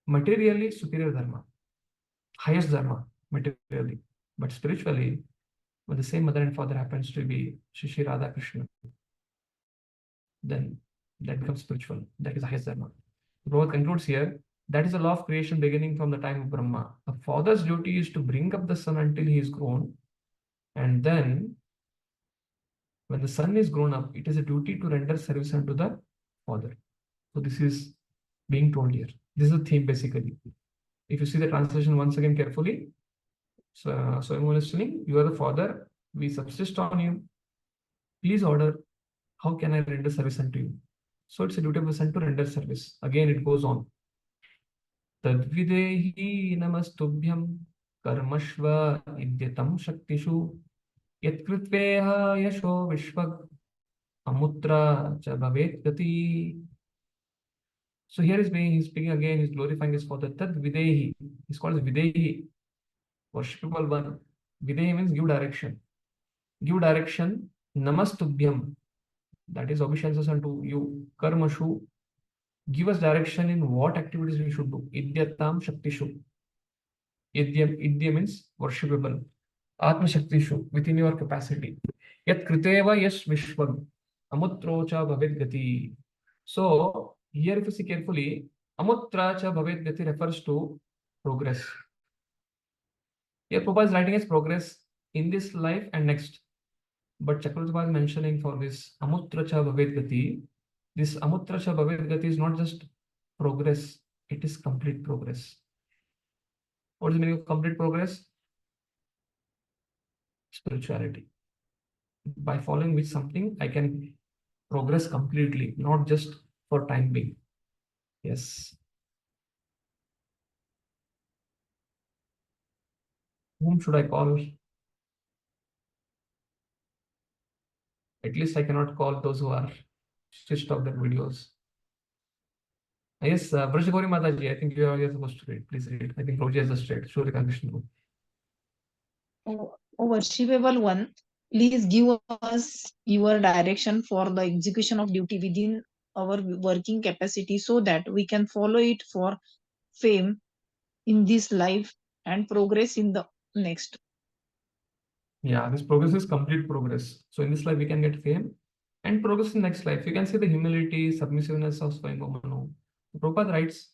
materially superior dharma, highest dharma materially, but spiritually, when the same mother and father happens to be Shri Radha Krishna, then that becomes spiritual. That is the highest dharma. Prabhupada concludes here, that is the law of creation beginning from the time of Brahma. A father's duty is to bring up the son until he is grown, and then when the son is grown up, it is a duty to render service unto the father. So this is being told here. This is the theme basically. If you see the translation once again carefully, so everyone is saying, you are the father, we subsist on you. Please order, how can I render service unto you? So it's a duty of the son to render service. Again, it goes on. Tadvidehi namastubhyam karmashva idyatam shaktishu yatkritveha yasho vishvag amutra cha bhavet gati. So here is he's speaking again, he's glorifying his father. Tadvidehi, he's called as Videhi, worshipable one. Videhi means give direction. Give direction, namastubhyam, that is obeisances unto you. Karmashu, give us direction in what activities we should do. Idyatam shaktishu. Idya means worshipable. Atma shaktishu, within your capacity. Yat kriteva yash vishwag. Amutra cha bhavet gati. So here if you see carefully, amutra cha bhavet gati refers to progress. Here Prabhupada is writing as progress in this life and next. But Chakravarti is mentioning for this amutra cha bhavet gati. This amutra cha bhavet gati is not just progress, it is complete progress. What is the meaning of complete progress? Spirituality. By following which something I can progress completely, not just for time being. Yes. Whom should I call? At least I cannot call those who are stitched of their videos. Yes, Brajagori Mataji, I think you're supposed to read. Please read. I think Roji has just read. Surya Krishna. O worshipable one, please give us your direction for the execution of duty within our working capacity so that we can follow it for fame in this life and progress in the next. Yeah, this progress is complete progress. So in this life, we can get fame and progress in next life. You can see the humility, submissiveness of Swayambhu Manu. Prabhupada writes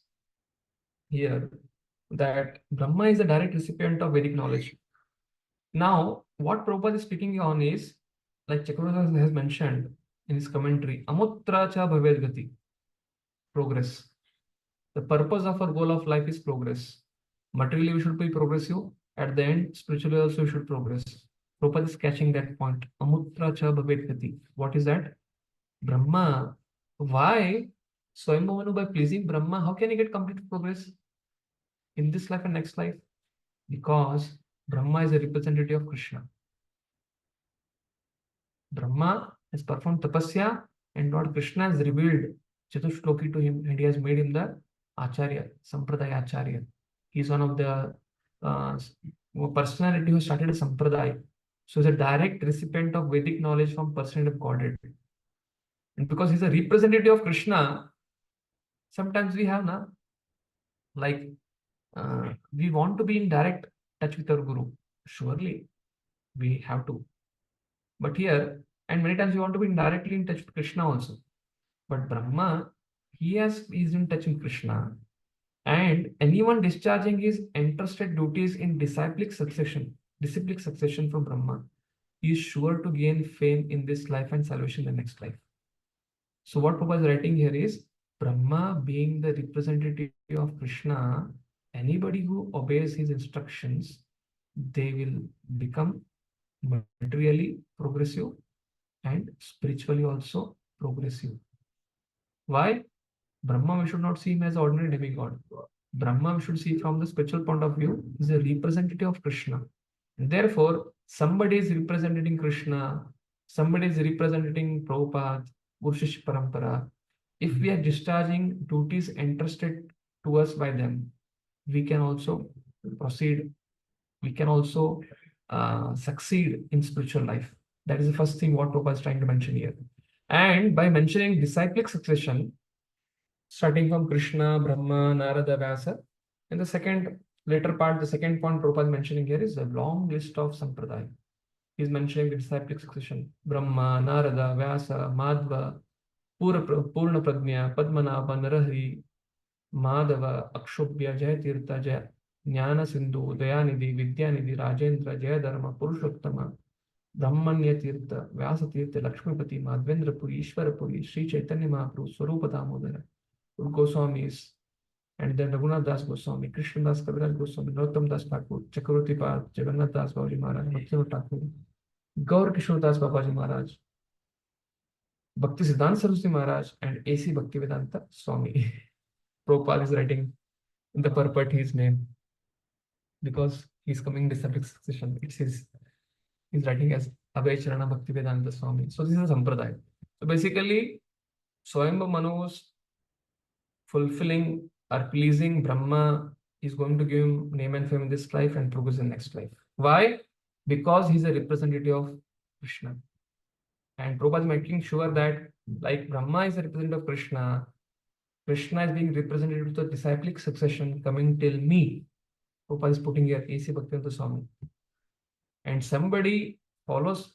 here that Brahma is a direct recipient of Vedic knowledge. Now, what Prabhupada is speaking on is, like Chakravarti has mentioned in his commentary, Amutra cha bhavet gati, progress. The purpose of our goal of life is progress. Materially, we should be progressive. At the end, spiritually also we should progress. Prabhupada is catching that point. Amutra cha bhavet gati. What is that? Brahma. Why? Swayambhu Manu, by pleasing Brahma, how can he get complete progress in this life and next life? Because Brahma is a representative of Krishna. Brahma has performed tapasya and Lord Krishna has revealed Chatushloki to him and he has made him the Acharya, Sampradaya Acharya. He is one of the personality who started a Sampradaya. So he's a direct recipient of Vedic knowledge from personality of Godhead. And because he's a representative of Krishna, sometimes we have we want to be in direct touch with our Guru. Surely we have to. But here, and many times we want to be directly in touch with Krishna also. But Brahma, he is in touch with Krishna. And anyone discharging his entrusted duties in disciplic succession from Brahma, he is sure to gain fame in this life and salvation in the next life. So what Prabhupada is writing here is, Brahma being the representative of Krishna, anybody who obeys his instructions, they will become materially progressive and spiritually also progressive. Why? Brahma, we should not see him as ordinary demigod. Brahma, we should see from the spiritual point of view, is a representative of Krishna. And therefore, somebody is representing Krishna, somebody is representing Prabhupada, Guru-Shishya Parampara. If we are discharging duties entrusted to us by them, we can also proceed, we can also succeed in spiritual life. That is the first thing what Prabhupada is trying to mention here. And by mentioning disciplic succession, starting from Krishna, Brahma, Narada, Vyasa, in the second later part, the second point Prabhupada is mentioning here is a long list of sampradaya. He is mentioning the disciplic succession: Brahma, Narada, Vyasa, Madhva, Purna Prajna, Padmanabha, Narahari, Madhava, Akshobhya, Jayatirtha, Jaya, Jnana Sindhu, Dayanidhi, Vidyanidhi, Rajendra, Jayadharma, Purushottama, Brahmanya Tirtha, Vyasa Tirtha, Lakshmipati, Madhvendra Puri, Ishvara Puri, Sri Chaitanya Mahaprabhu, Swarupa Damodara, Goswamis, and then Raghunath Das Goswami, Krishna Das Kaviraj Goswami, Narottam Das Thakur, Chakravarti Pad, Jagannath Das Babaji Maharaj, Bhaktivinoda Thakur, Gaur Kishore Das Babaji Maharaj, Bhaktisiddhanta Saraswati Maharaj, and A.C. Bhaktivedanta Swami. Prabhupada is writing in the purport his name because he's coming in disciplic succession. It says he's writing as Abhay Charana Bhaktivedanta Swami. So this is a sampradaya. So basically, Swayambhu Manu's fulfilling or pleasing Brahma is going to give him name and fame in this life and progress in next life. Why? Because he's a representative of Krishna. And Prabhupada is making sure that like Brahma is a representative of Krishna, Krishna is being represented with the disciplic succession coming till me. Prabhupada is putting here A.C. Bhaktivedanta Swami. And somebody follows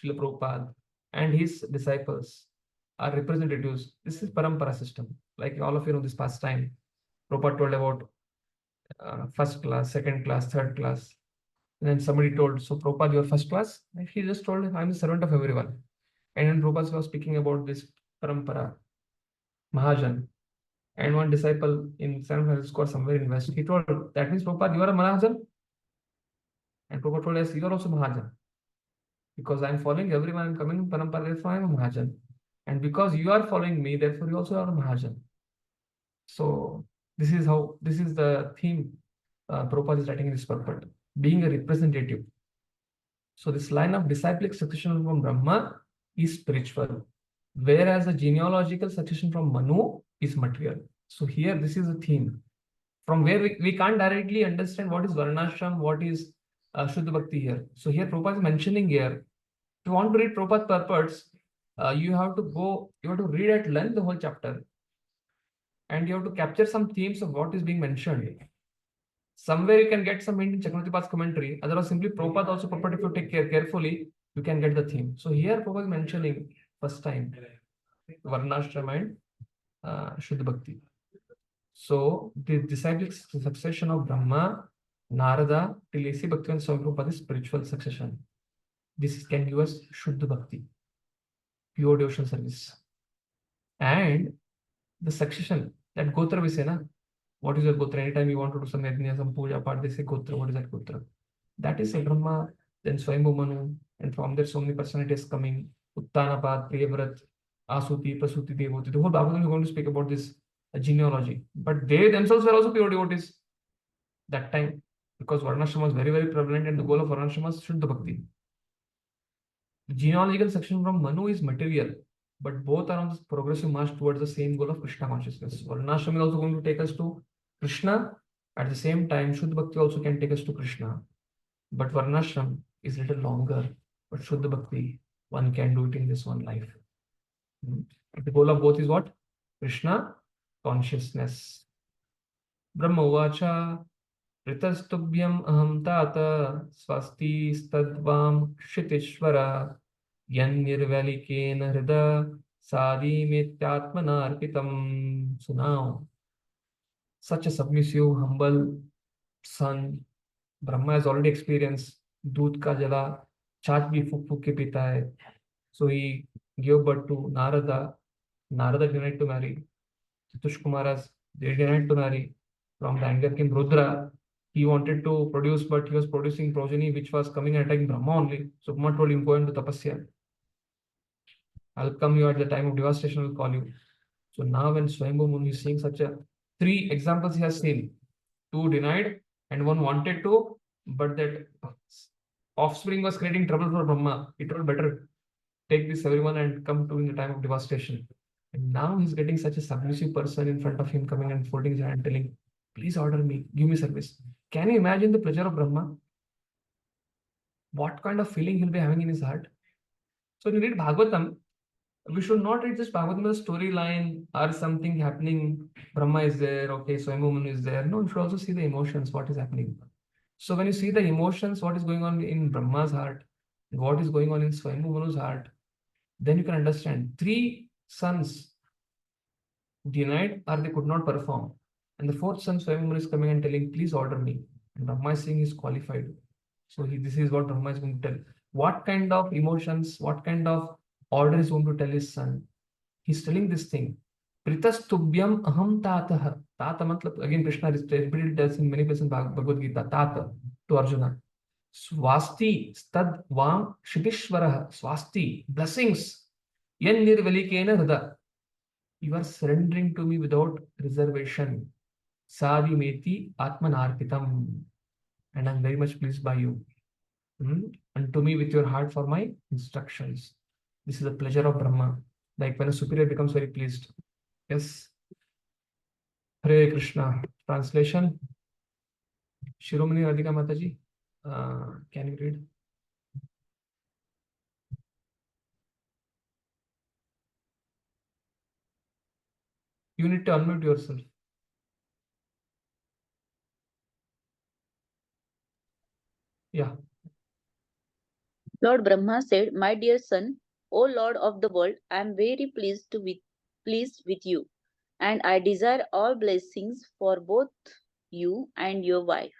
Srila Prabhupada and his disciples are representatives. This is parampara system. Like all of you know this past time. Prabhupada told about first class, second class, third class. And then somebody told, so Prabhupada, you are first class? And he just told him, I'm the servant of everyone. And then Prabhupada was speaking about this parampara, Mahajan. And one disciple in San Francisco or somewhere in West, he told, that means Prabhupada, you are a Mahajan? And Prabhupada told us, you are also Mahajan. Because I'm following everyone, I'm coming in parampara, therefore I'm a Mahajan. And because you are following me, therefore you also are a Mahajan. So this is the theme Prabhupada is writing in this purport, being a representative. So this line of disciplic succession from Brahma is spiritual, whereas the genealogical succession from Manu is material. So here this is a theme from where we can't directly understand what is Varnashram, what is Shuddha Bhakti here. So here Prabhupada is mentioning here, if you want to read Prabhupada's purports, you have to read at length the whole chapter. And you have to capture some themes of what is being mentioned. Somewhere you can get some hint in Chakravarti Pad's commentary. Otherwise, simply Prabhupada also purport, if you take care carefully, you can get the theme. So here Prabhupada is mentioning first time Varnashram and Shuddha Bhakti. So the disciplic succession of Brahma, Narada, till A.C. Bhaktivedanta Swami Prabhupada is spiritual succession. This can give us Shuddha Bhakti, pure devotional service. And the succession, that Gotra we say, na? What is your Gotra? Anytime you want to do some yajna, some puja part, they say Gotra. What is that Gotra? That is Brahma, then Swayambhu Manu, and from there so many personalities coming. Uttanapad, Priyavrat, Asuti, Prasuti, Devoti. The whole Bhagavatam is going to speak about this genealogy. But they themselves were also pure devotees that time, because Varnashram was very, very prevalent, and the goal of Varnashram was Shuddha Bhakti. The genealogical section from Manu is material, but both are on this progressive march towards the same goal of Krishna consciousness. Varnashram is also going to take us to Krishna. At the same time, Shuddha Bhakti also can take us to Krishna. But Varnashram is a little longer. But Shuddha Bhakti, one can do it in this one life. The goal of both is what? Krishna consciousness. Brahma Uvacha Ritastubhyam Aham Tata Swasti Stadvam Kshitishvara Yan Nirvalikena Hrida Sadi Mityatmana Arpitam. So now, such a submissive, humble son, Brahma has already experienced Doodh ka jala, Chach bhi fuk fuk ke pita hai. So he gave birth to Narada. Narada denied to marry. Chatush Kumaras, they denied to marry. From the anger came Rudra. He wanted to produce, but he was producing progeny which was coming and attacking Brahma only. So Brahma told him, go into tapasya. I'll come you at the time of devastation, I'll call you. So now when Swayambhu Muni is seeing such a 3 examples he has seen, 2 denied and 1 wanted to, but that offspring was creating trouble for Brahma. He told better take this everyone and come to in the time of devastation. And now he's getting such a submissive person in front of him coming and folding his hand and telling, please order me, give me service. Can you imagine the pleasure of Brahma? What kind of feeling he'll be having in his heart? So when you read Bhagavatam, we should not read just Bhagavatam as a storyline or something happening. Brahma is there, okay, Swayambhu Muni is there. No, you should also see the emotions, what is happening. So when you see the emotions, what is going on in Brahma's heart, and what is going on in Swayambhu Munu's heart, then you can understand 3 sons denied or they could not perform. And the 4th son, Swayambhu Muni, is coming and telling, please order me. And Brahma is saying he is qualified. So this is what Brahma is going to tell. What kind of emotions, what kind of order is going to tell his son? He's telling this thing. Pritastubhyam aham tatah. Tata matlab, again Krishna repeated this in many places in Bhagavad Gita. Tata to Arjuna. Swasti stad vam shitishvarah. Swasti, blessings. Yan nirvalikena hrida. You are surrendering to me without reservation. Sadi meti atmanarpitam. And I'm very much pleased by you. And to me with your heart for my instructions. This is the pleasure of Brahma. Like when a superior becomes very pleased. Yes. Hare Krishna. Translation. Shiromani Radhika Mataji. Can you read? You need to unmute yourself. Yeah. Lord Brahma said, my dear son, O Lord of the world, I am very pleased with you, and I desire all blessings for both you and your wife.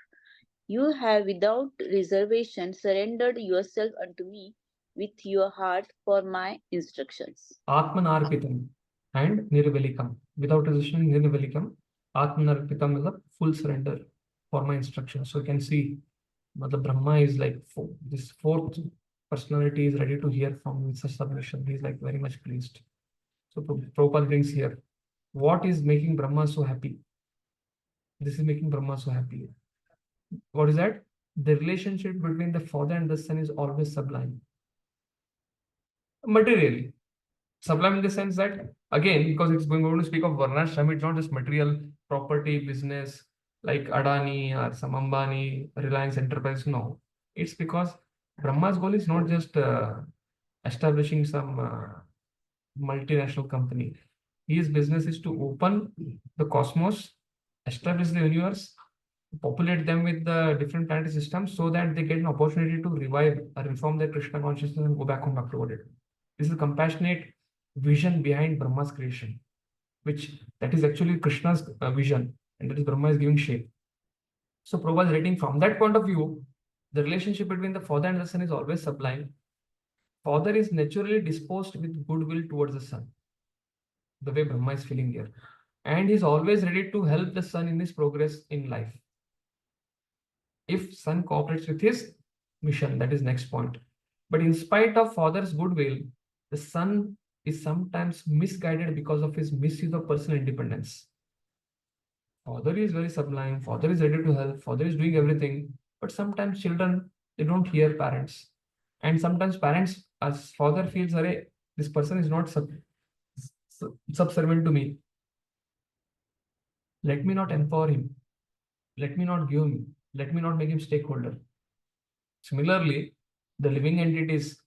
You have without reservation surrendered yourself unto me with your heart for my instructions. Atmanarpitam and Nirvalikam. Without reservation, Nirvalikam. Atmanarpitam is a full surrender for my instructions. So you can see the Brahma is like this 4th personality is ready to hear from with such submission. He is like very much pleased. So Prabhupada brings here, what is making Brahma so happy? This is making Brahma so happy. What is that? The relationship between the father and the son is always sublime. Materially. Sublime in the sense that, again, because it's going to speak of Varnashram, it's not just material property, business, like Adani or some Ambani, Reliance Enterprise. No. It's because Brahma's goal is not just establishing some multinational company. His business is to open the cosmos, establish the universe, populate them with the different planetary systems so that they get an opportunity to revive or reform their Krishna consciousness and go back home after what it. This is a compassionate vision behind Brahma's creation, that is actually Krishna's vision, and that is Brahma is giving shape. So Prabhupada is writing from that point of view, the relationship between the father and the son is always sublime. Father is naturally disposed with goodwill towards the son, the way Brahma is feeling here. And he's always ready to help the son in his progress in life. If son cooperates with his mission, that is next point. But in spite of father's goodwill, the son is sometimes misguided because of his misuse of personal independence. Father is very sublime, father is ready to help, father is doing everything, but sometimes children, they don't hear parents. And sometimes parents, as father feels, this person is not subservient to me. Let me not empower him. Let me not give him. Let me not make him stakeholder. Similarly, the living entities,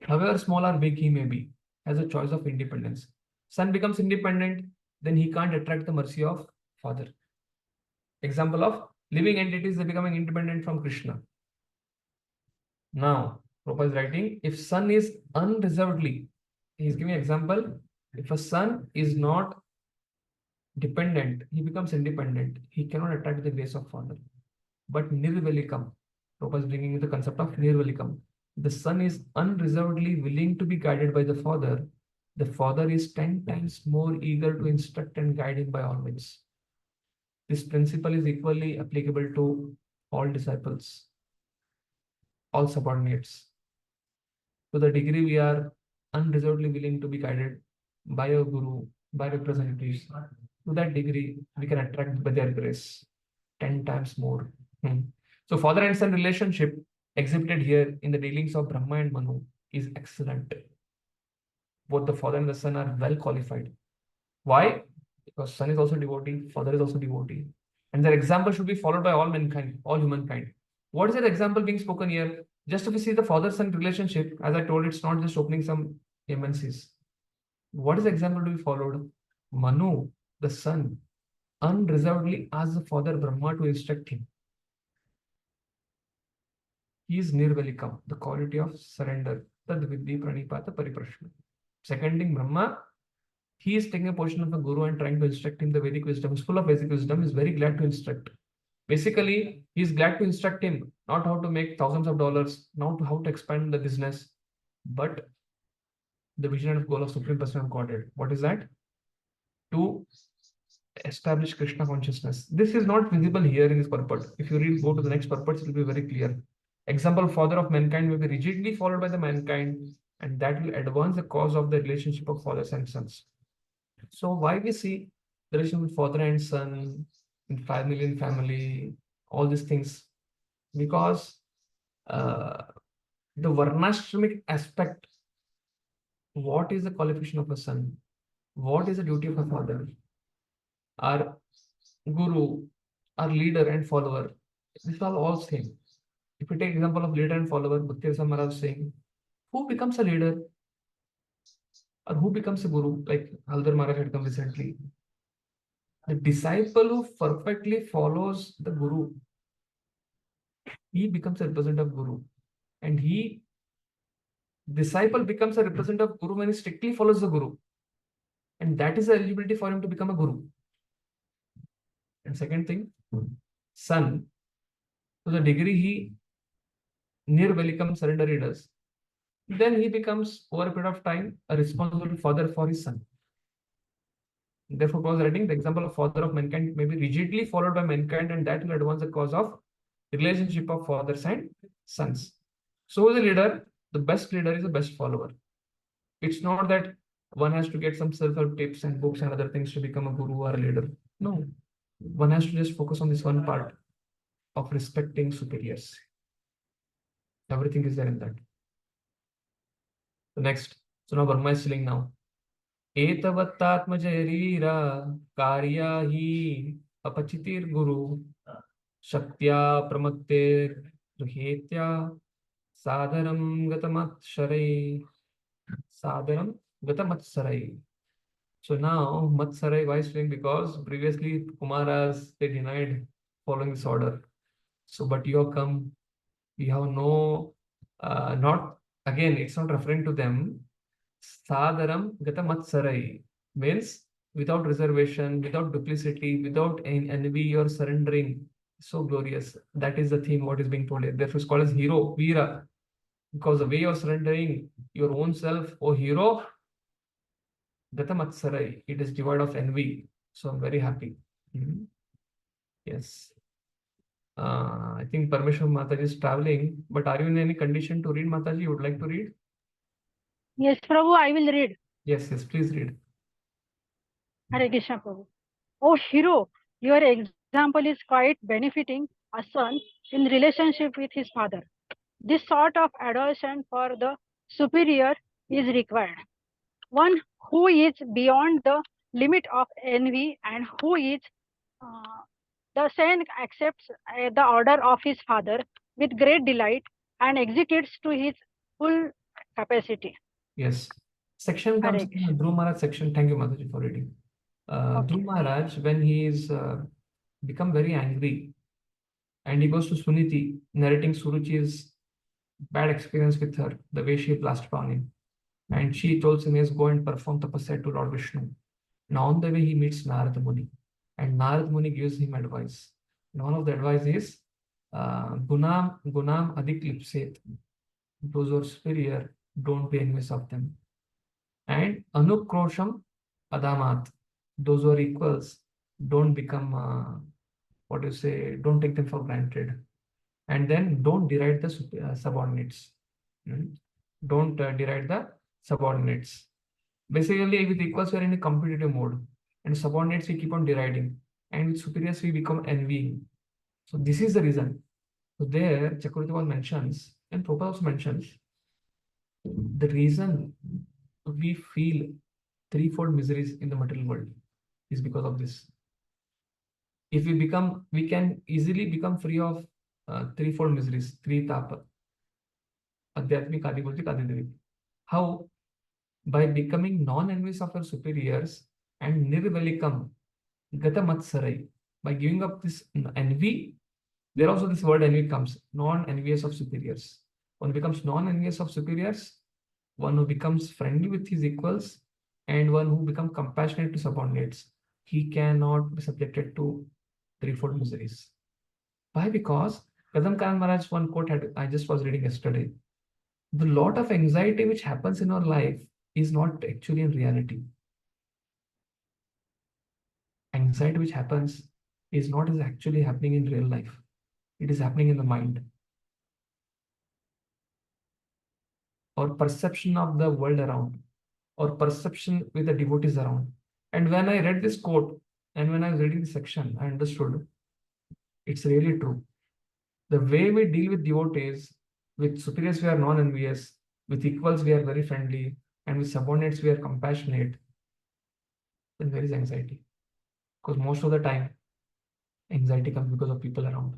however small or big he may be, has a choice of independence. Son becomes independent, then he can't attract the mercy of father. Example of living entities, they becoming independent from Krishna. Now, Prabhupada is writing, if son is unreservedly, he is giving an example, if a son is not dependent, he becomes independent. He cannot attract the grace of father. But nirvalikam, Prabhupada is bringing in the concept of nirvalikam. The son is unreservedly willing to be guided by the father is 10 times more eager to instruct and guide him by all means. This principle is equally applicable to all disciples, all subordinates. To the degree we are unreservedly willing to be guided by a guru, by representatives. To that degree, we can attract by their grace 10 times more. So father and son relationship exhibited here in the dealings of Brahma and Manu is excellent. Both the father and the son are well qualified. Why? Because son is also devotee, father is also devotee. And their example should be followed by all mankind, all humankind. What is that example being spoken here? Just if you see the father-son relationship, as I told, it's not just opening some MNCs. What is the example to be followed? Manu, the son, unreservedly asks the father Brahma to instruct him. He is nirvelikam, the quality of surrender. Tad vidhi pranipata pariprashna. Second thing, Brahma, he is taking a position of a guru and trying to instruct him the Vedic wisdom. He's full of Vedic wisdom, is very glad to instruct. Basically, he's glad to instruct him, not how to make thousands of dollars, not how to expand the business, but the vision and goal of Supreme Person of Godhead. What is that? To establish Krishna consciousness. This is not visible here in this purport. If you read, go to the next purport, it will be very clear. Example, father of mankind will be rigidly followed by the mankind, and that will advance the cause of the relationship of fathers and sons. So why we see the relation with father and son in 5 million family, all these things? Because the varnashramic aspect, what is the qualification of a son? What is the duty of a father? Our guru, our leader and follower, these are all same. If we take example of leader and follower, Bhaktivedanta Maharaj is saying, who becomes a leader or who becomes a guru? Like Haldar Maharaj had come recently. The disciple who perfectly follows the guru, he becomes a representative of guru, and disciple becomes a representative of guru when he strictly follows the guru, and that is the eligibility for him to become a guru. And second thing, son, to the degree he nirvelikam surrender he does, then he becomes over a period of time a responsible father for his son. Therefore, I was writing the example of father of mankind may be rigidly followed by mankind, and that will advance the cause of relationship of fathers and sons. So the leader, the best leader is the best follower. It's not that one has to get some self-help tips and books and other things to become a guru or a leader. No, one has to just focus on this one part of respecting superiors. Everything is there in that. The next, so now Brahma is telling now. Etavatatmajarira karya hi apachitir guru shaktya pramakte ruhetya sadharam gatamatsarai. Sadharam gatamatsarai. So now Matsarai, why is saying? Because previously Kumaras, they denied following this order. So but you have come, you have no, not, again, it's not referring to them. Sadharam gatamatsarai means without reservation, without duplicity, without envy or surrendering. So glorious. That is the theme what is being told here. Therefore, it's called as hero, Veera. Because the way you're surrendering your own self, oh hero, gatamatsarai, it is devoid of envy. So I'm very happy. Yes. I think Parmeshwar Mataji is traveling, but are you in any condition to read, Mataji? You would like to read? Yes, Prabhu, I will read. Yes, please read. Hare Krishna, Prabhu. Oh, hero, your example is quite benefiting a son in relationship with his father. This sort of adoration for the superior is required. One who is beyond the limit of envy and who is the son accepts the order of his father with great delight and executes to his full capacity. Yes. Section comes in Dhruv Maharaj section. Thank you, Mataji, for reading. Dhruv Maharaj, when he is become very angry and he goes to Suniti, narrating Suruchi's bad experience with her, the way she blasted on him. And she told him, yes, go and perform tapasya to Lord Vishnu. Now on the way, he meets Narad Muni. And Narad Muni gives him advice. And one of the advice is, Gunam Adik Lipset. Those who are superior, don't be envious of them. And Anukrosham Adamat. Those who are equals, don't become, don't take them for granted. And then don't deride the subordinates. Don't deride the subordinates. Basically, with equals, we are in a competitive mode, and subordinates we keep on deriding, and with superiors we become envying. So this is the reason. So there, Chakravarti mentions, and Prabhupada also mentions, the reason we feel threefold miseries in the material world is because of this. If we can easily become free of threefold miseries, three tapa, adhyatmik, adibhutik, adidevik. How? By becoming non-envious of our superiors and nirvelikam, gata matsarai. By giving up this envy, there also this word envy comes, non-envious of superiors. One becomes non-envious of superiors, one who becomes friendly with his equals, and one who becomes compassionate to subordinates. He cannot be subjected to threefold miseries. Why? Because Kadam Karan Maharaj, one quote I just was reading yesterday. The lot of anxiety which happens in our life is not actually in reality. Anxiety which happens is not actually happening in real life. It is happening in the mind. Or perception of the world around, or perception with the devotees around. And when I read this quote, and when I was reading this section, I understood it's really true. The way we deal with devotees, with superiors we are non-envious, with equals we are very friendly, and with subordinates we are compassionate, then there is anxiety. Because most of the time, anxiety comes because of people around.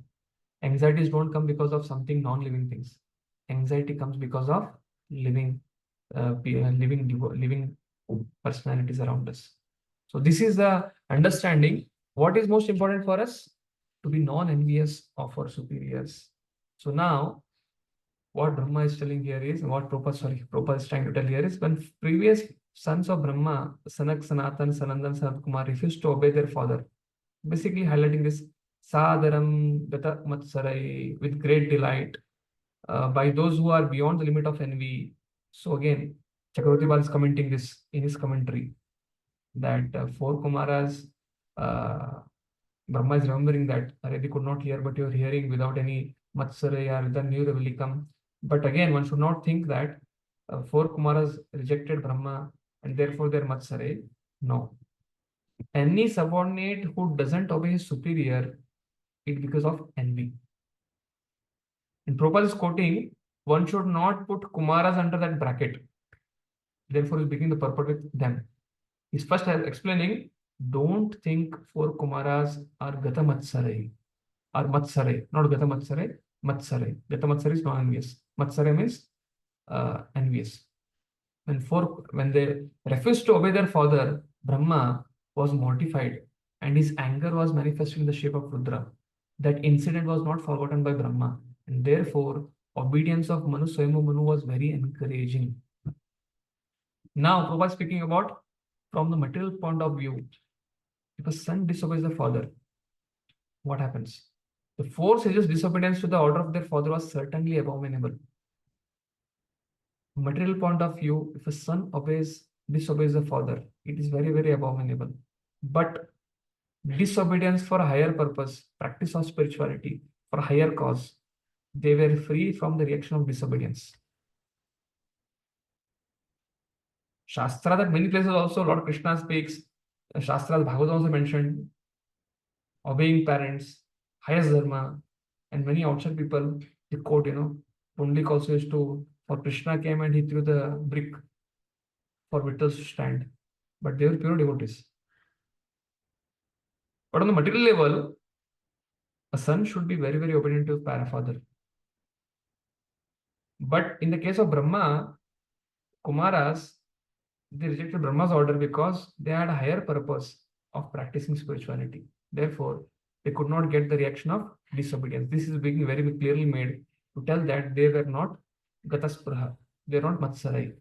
Anxieties don't come because of something non-living things. Anxiety comes because of living personalities around us. So this is the understanding. What is most important for us? To be non-envious of our superiors. So now, what Brahma is telling here is, what Prabhupada is trying to tell here is, when previous sons of Brahma, Sanak, Sanatan, Sanandan, Sanat Kumar, refused to obey their father, basically highlighting this Sadaram Gata Matsarai, with great delight, by those who are beyond the limit of envy. So again, Chakravarti is commenting this in his commentary, that 4 Kumaras, Brahma is remembering that they could not hear, but you're hearing without any Matsarai or the new will come. But again, one should not think that 4 Kumaras rejected Brahma and therefore they're Matsarai. No. Any subordinate who doesn't obey his superior, it's because of envy. And Prabhupada is quoting, one should not put Kumaras under that bracket. Therefore, he's beginning the purport with them. He's first explaining, don't think 4 Kumaras are Gata Matsarai, or Matsarai, not Gata Matsarai, Matsarai. Gata Matsarai is non-envious. Matsarai means envious. When they refused to obey their father, Brahma was mortified and his anger was manifested in the shape of Rudra. That incident was not forgotten by Brahma, and therefore obedience of Manu Swayambhu Manu was very encouraging. Now, Prabhupada is speaking about from the material point of view. If a son disobeys the father, what happens? The 4 sages' disobedience to the order of their father was certainly abominable. Material point of view, if a son disobeys the father, it is very, very abominable. But disobedience for a higher purpose, practice of spirituality, for a higher cause, they were free from the reaction of disobedience. Shastra, that many places also Lord Krishna speaks, Shastra, Bhagavad also mentioned, obeying parents, highest dharma, and many outside people, they quote, Pundik also used to, for Krishna came and he threw the brick for Vittal's to stand. But they were pure devotees. But on the material level, a son should be very, very obedient to his father. But in the case of Brahma, Kumaras, they rejected Brahma's order because they had a higher purpose of practicing spirituality. Therefore, they could not get the reaction of disobedience. This is being very clearly made to tell that they were not Gataspraha. They are not Matsarai.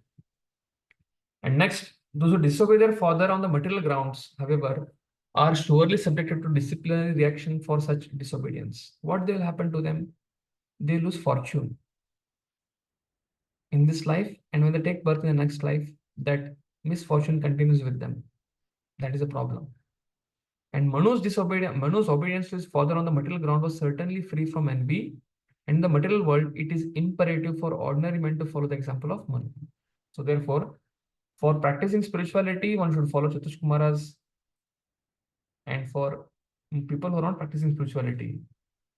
And next, those who disobey their father on the material grounds, however, are surely subjected to disciplinary reaction for such disobedience. What will happen to them? They lose fortune in this life, and when they take birth in the next life, that misfortune continues with them. That is a problem. And Manu's obedience to his father on the material ground was certainly free from envy. And in the material world, it is imperative for ordinary men to follow the example of Manu. So therefore, For practicing spirituality, one should follow Chatush Kumara's. And for people who are not practicing spirituality,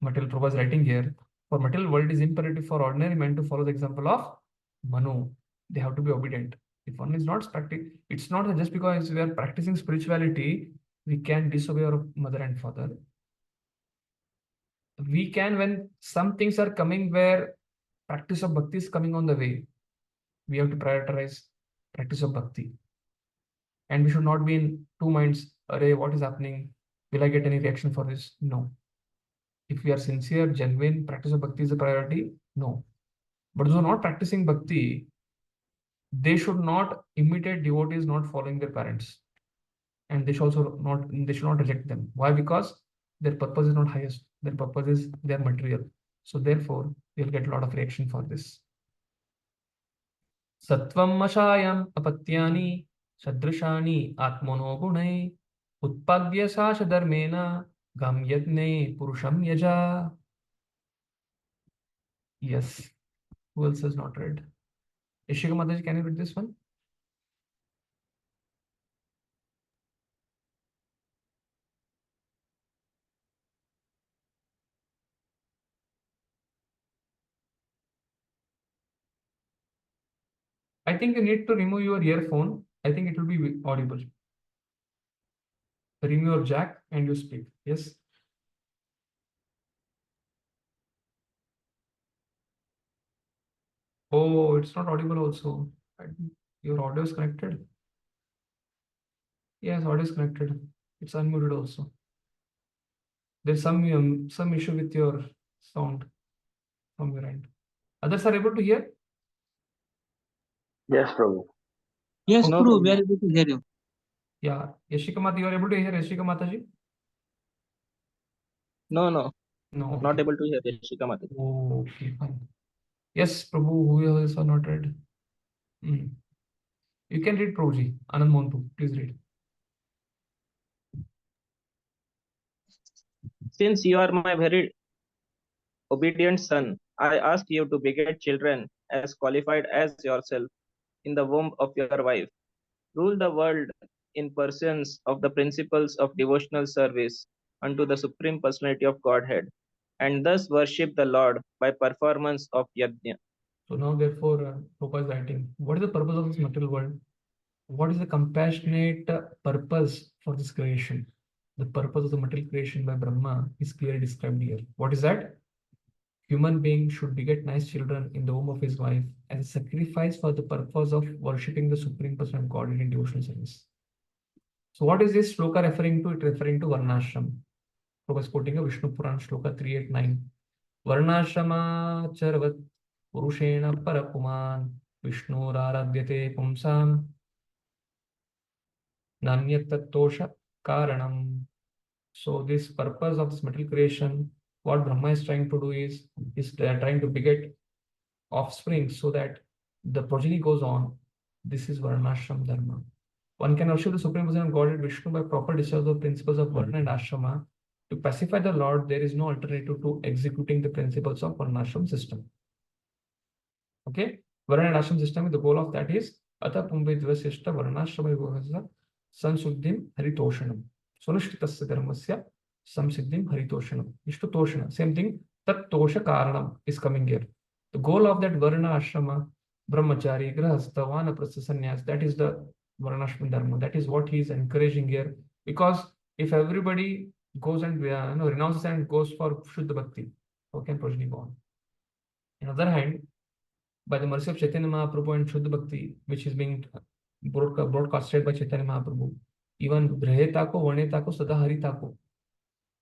material Prabhupada is writing here, for material world, it is imperative for ordinary men to follow the example of Manu. They have to be obedient. If one is not practicing, it's not that just because we are practicing spirituality, we can disobey our mother and father. We can, when some things are coming where practice of bhakti is coming on the way, we have to prioritize practice of bhakti. And we should not be in two minds. Array, what is happening? Will I get any reaction for this? No. If we are sincere, genuine, practice of bhakti is a priority? No. But those who are not practicing bhakti, they should not imitate devotees not following their parents. And they should not reject them. Why? Because their purpose is not highest. Their purpose is their material. So therefore, you'll get a lot of reaction for this. Sattvam ashayam apatyani sadrishani atmano gunai utpadya sasha dharmena gam yadne purusham yaja. Yes. Who else has not read? Ishika Mataji, can you read this one? I think you need to remove your earphone. I think it will be audible. Remove your jack and you speak. Yes. Oh, it's not audible also. Your audio is connected. Yes, audio is connected. It's unmuted also. There's some issue with your sound from your end. Others are able to hear? Yes, Prabhu. Yes, No, Prabhu, Prabhu. we are able to hear you. Yeah. Yashika Mata, you are able to hear Yashika Mataji? No, No. not Okay. able to hear Yashika Mata. Oh, okay, fine. Yes, Prabhu, who else are not read? You can read Prabhuji. Anand Mohanpu, please read. Since you are my very obedient son, I ask you to beget children as qualified as yourself in the womb of your wife. Rule the world in pursuance of the principles of devotional service unto the Supreme Personality of Godhead, and thus worship the Lord by performance of yajna. So now, therefore, Prabhupada is writing, what is the purpose of this material world? What is the compassionate purpose for this creation? The purpose of the material creation by Brahma is clearly described here. What is that? Human being should beget nice children in the womb of his wife as a sacrifice for the purpose of worshipping the Supreme Person of Godhead in devotional service. So what is this shloka referring to? It referring to Varnashram. Prabhupada is quoting a Vishnu Puran shloka 389. Varnashrama charvat purushena parapuman Vishnu-raradhyate pumsam nanyatattosha karanam. So this purpose of this material creation, what Brahma is trying to do is trying to beget offspring so that the progeny goes on. This is Varnashram Dharma. One can worship the Supreme Person of Godhead Vishnu by proper discharge of principles of Varna and Ashrama. To pacify the Lord, there is no alternative to executing the principles of Varnashram system. Okay? Varna and Ashram system, the goal of that is Ata Pumbedvasishta Varnashrama Vivahasa Sansuddhim Haritoshanam. Sunushkitasya Dharmasya Samsiddhim Haritoshanam. Ishtutoshana. Same thing. Tat Tosha Karanam is coming here. The goal of that Varna Ashrama, Brahmachari, Grahastha, Vanaprastha Sannyas, that is the Varnashram Dharma. That is what he is encouraging here. Because if everybody goes and renounces and goes for Shuddha Bhakti, how can progeny go on? On the other hand, by the mercy of Chaitanya Mahaprabhu and Shuddha Bhakti, which is being broadcasted by Chaitanya Mahaprabhu, even Braheta ko, Vaneta ko, Sada Harita ko,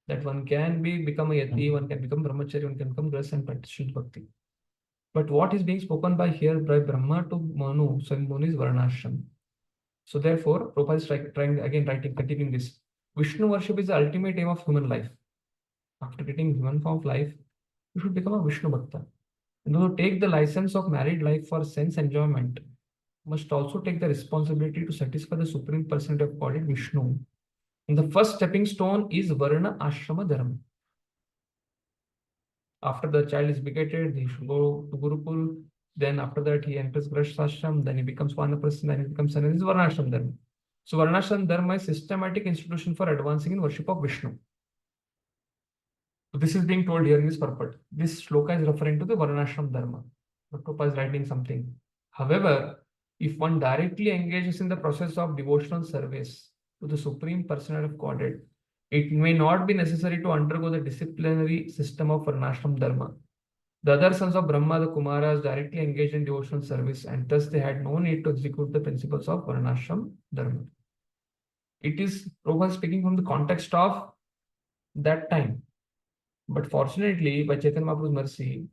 that one can become a Yati, one can become Brahmachari, one can become Grahastha and practice Shuddha Bhakti. But what is being spoken by here by Brahma to Manu, so Manu is Varnashram. So therefore, Prabhupada is continuing this. Vishnu worship is the ultimate aim of human life. After getting human form of life, you should become a Vishnu Bhakta. And those who take the license of married life for sense enjoyment must also take the responsibility to satisfy the Supreme Personality of Godhead Vishnu. And the first stepping stone is Varna Ashrama Dharma. After the child is begetted, he should go to Gurukul, Then after that, he enters Grihasthashram, then he becomes Vanaprastha, then he becomes Sannyasi. This is Varnashram Dharma. So Varnashram Dharma is systematic institution for advancing in worship of Vishnu. So this is being told here in this purport. This shloka is referring to the Varnashram Dharma. Prabhupada is writing something. However, if one directly engages in the process of devotional service to the Supreme Personality of Godhead, it may not be necessary to undergo the disciplinary system of Varnashram Dharma. The other sons of Brahma, the Kumaras, directly engaged in devotional service, and thus they had no need to execute the principles of Varnashram Dharma. It is Prabhupada speaking from the context of that time. But fortunately, by Chaitanya Mahaprabhu's mercy,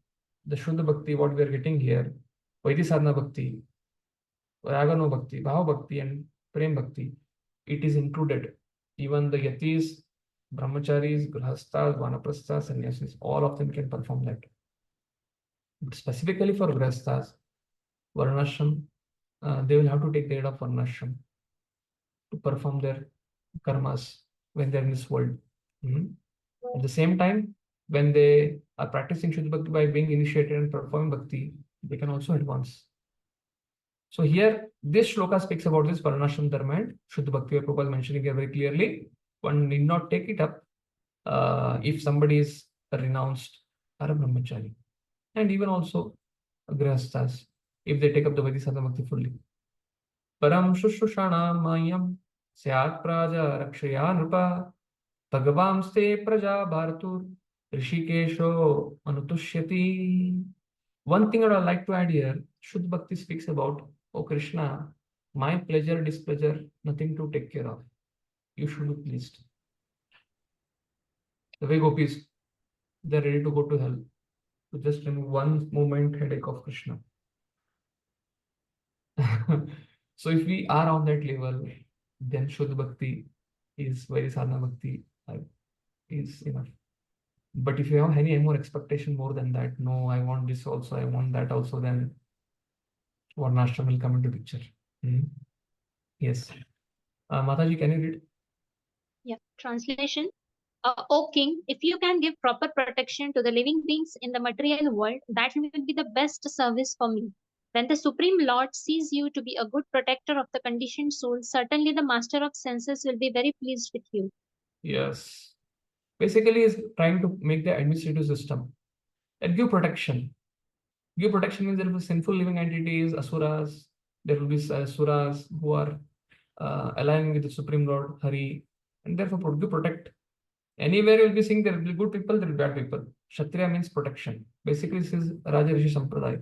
the Shuddha Bhakti, what we are getting here, Vaidhi Sadhana Bhakti, Ragano Bhakti, Bhava Bhakti, and Prem Bhakti, it is included. Even the Yatis, Brahmacharis, Grihasthas, Vanaprasthas, Sannyasis, all of them can perform that. But specifically for Grihasthas, Varnashram, they will have to take the aid of Varnashram to perform their karmas when they are in this world. At the same time, when they are practicing Shuddha Bhakti by being initiated and performing Bhakti, they can also advance. So here, this shloka speaks about this Varnashram Dharma and Shuddha Bhakti. Prabhupada is mentioning here very clearly. One need not take it up if somebody is a renounced or a brahmachari. And even also Grihasthas, if they take up the Vaidhi Sadhana Bhakti fully. Param Shushushana Mayam Syat Praja Rakshaya Nrupa Bhagavamste Praja Bharatur Rishikesho Anutushyati. One thing I would like to add here, Shuddha Bhakti speaks about, oh Krishna, my pleasure, displeasure, nothing to take care of. You should be pleased. The way gopis, they're ready to go to hell to just remove one moment headache of Krishna. So if we are on that level, then Shuddha Bhakti is Vaidhi Sadhana Bhakti is enough. But if you have any more expectation more than that, no, I want this also, I want that also, then Varnashram will come into picture. Yes. Mataji, can you read? Yeah. Translation. O king, if you can give proper protection to the living beings in the material world, that will be the best service for me. When the Supreme Lord sees you to be a good protector of the conditioned soul, certainly the master of senses will be very pleased with you. Yes. Basically, is trying to make the administrative system and give protection. Give protection means there will be sinful living entities, asuras. There will be asuras who are aligning with the Supreme Lord Hari, and therefore give protect. Anywhere you'll be seeing there will be good people, there will be bad people. Kshatriya means protection. Basically, this is Raja Rishi Sampradaya.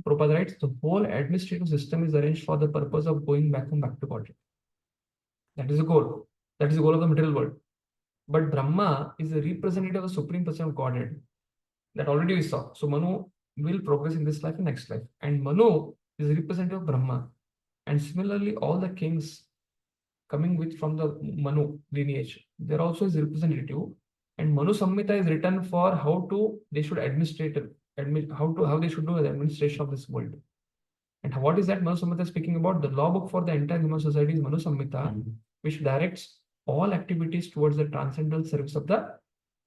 Prabhupada writes, the whole administrative system is arranged for the purpose of going back to God. That is the goal. That is the goal of the material world. But Brahma is a representative of the Supreme Person of Godhead. That already we saw. So Manu will progress in this life and next life. And Manu is a representative of Brahma. And similarly, all the kings coming from the Manu lineage, they're also his representative. And Manu Samhita is written for how they should how they should do the administration of this world. And what is that Manu Samhita speaking about? The law book for the entire human society is Manu Samhita, which directs all activities towards the transcendental service of the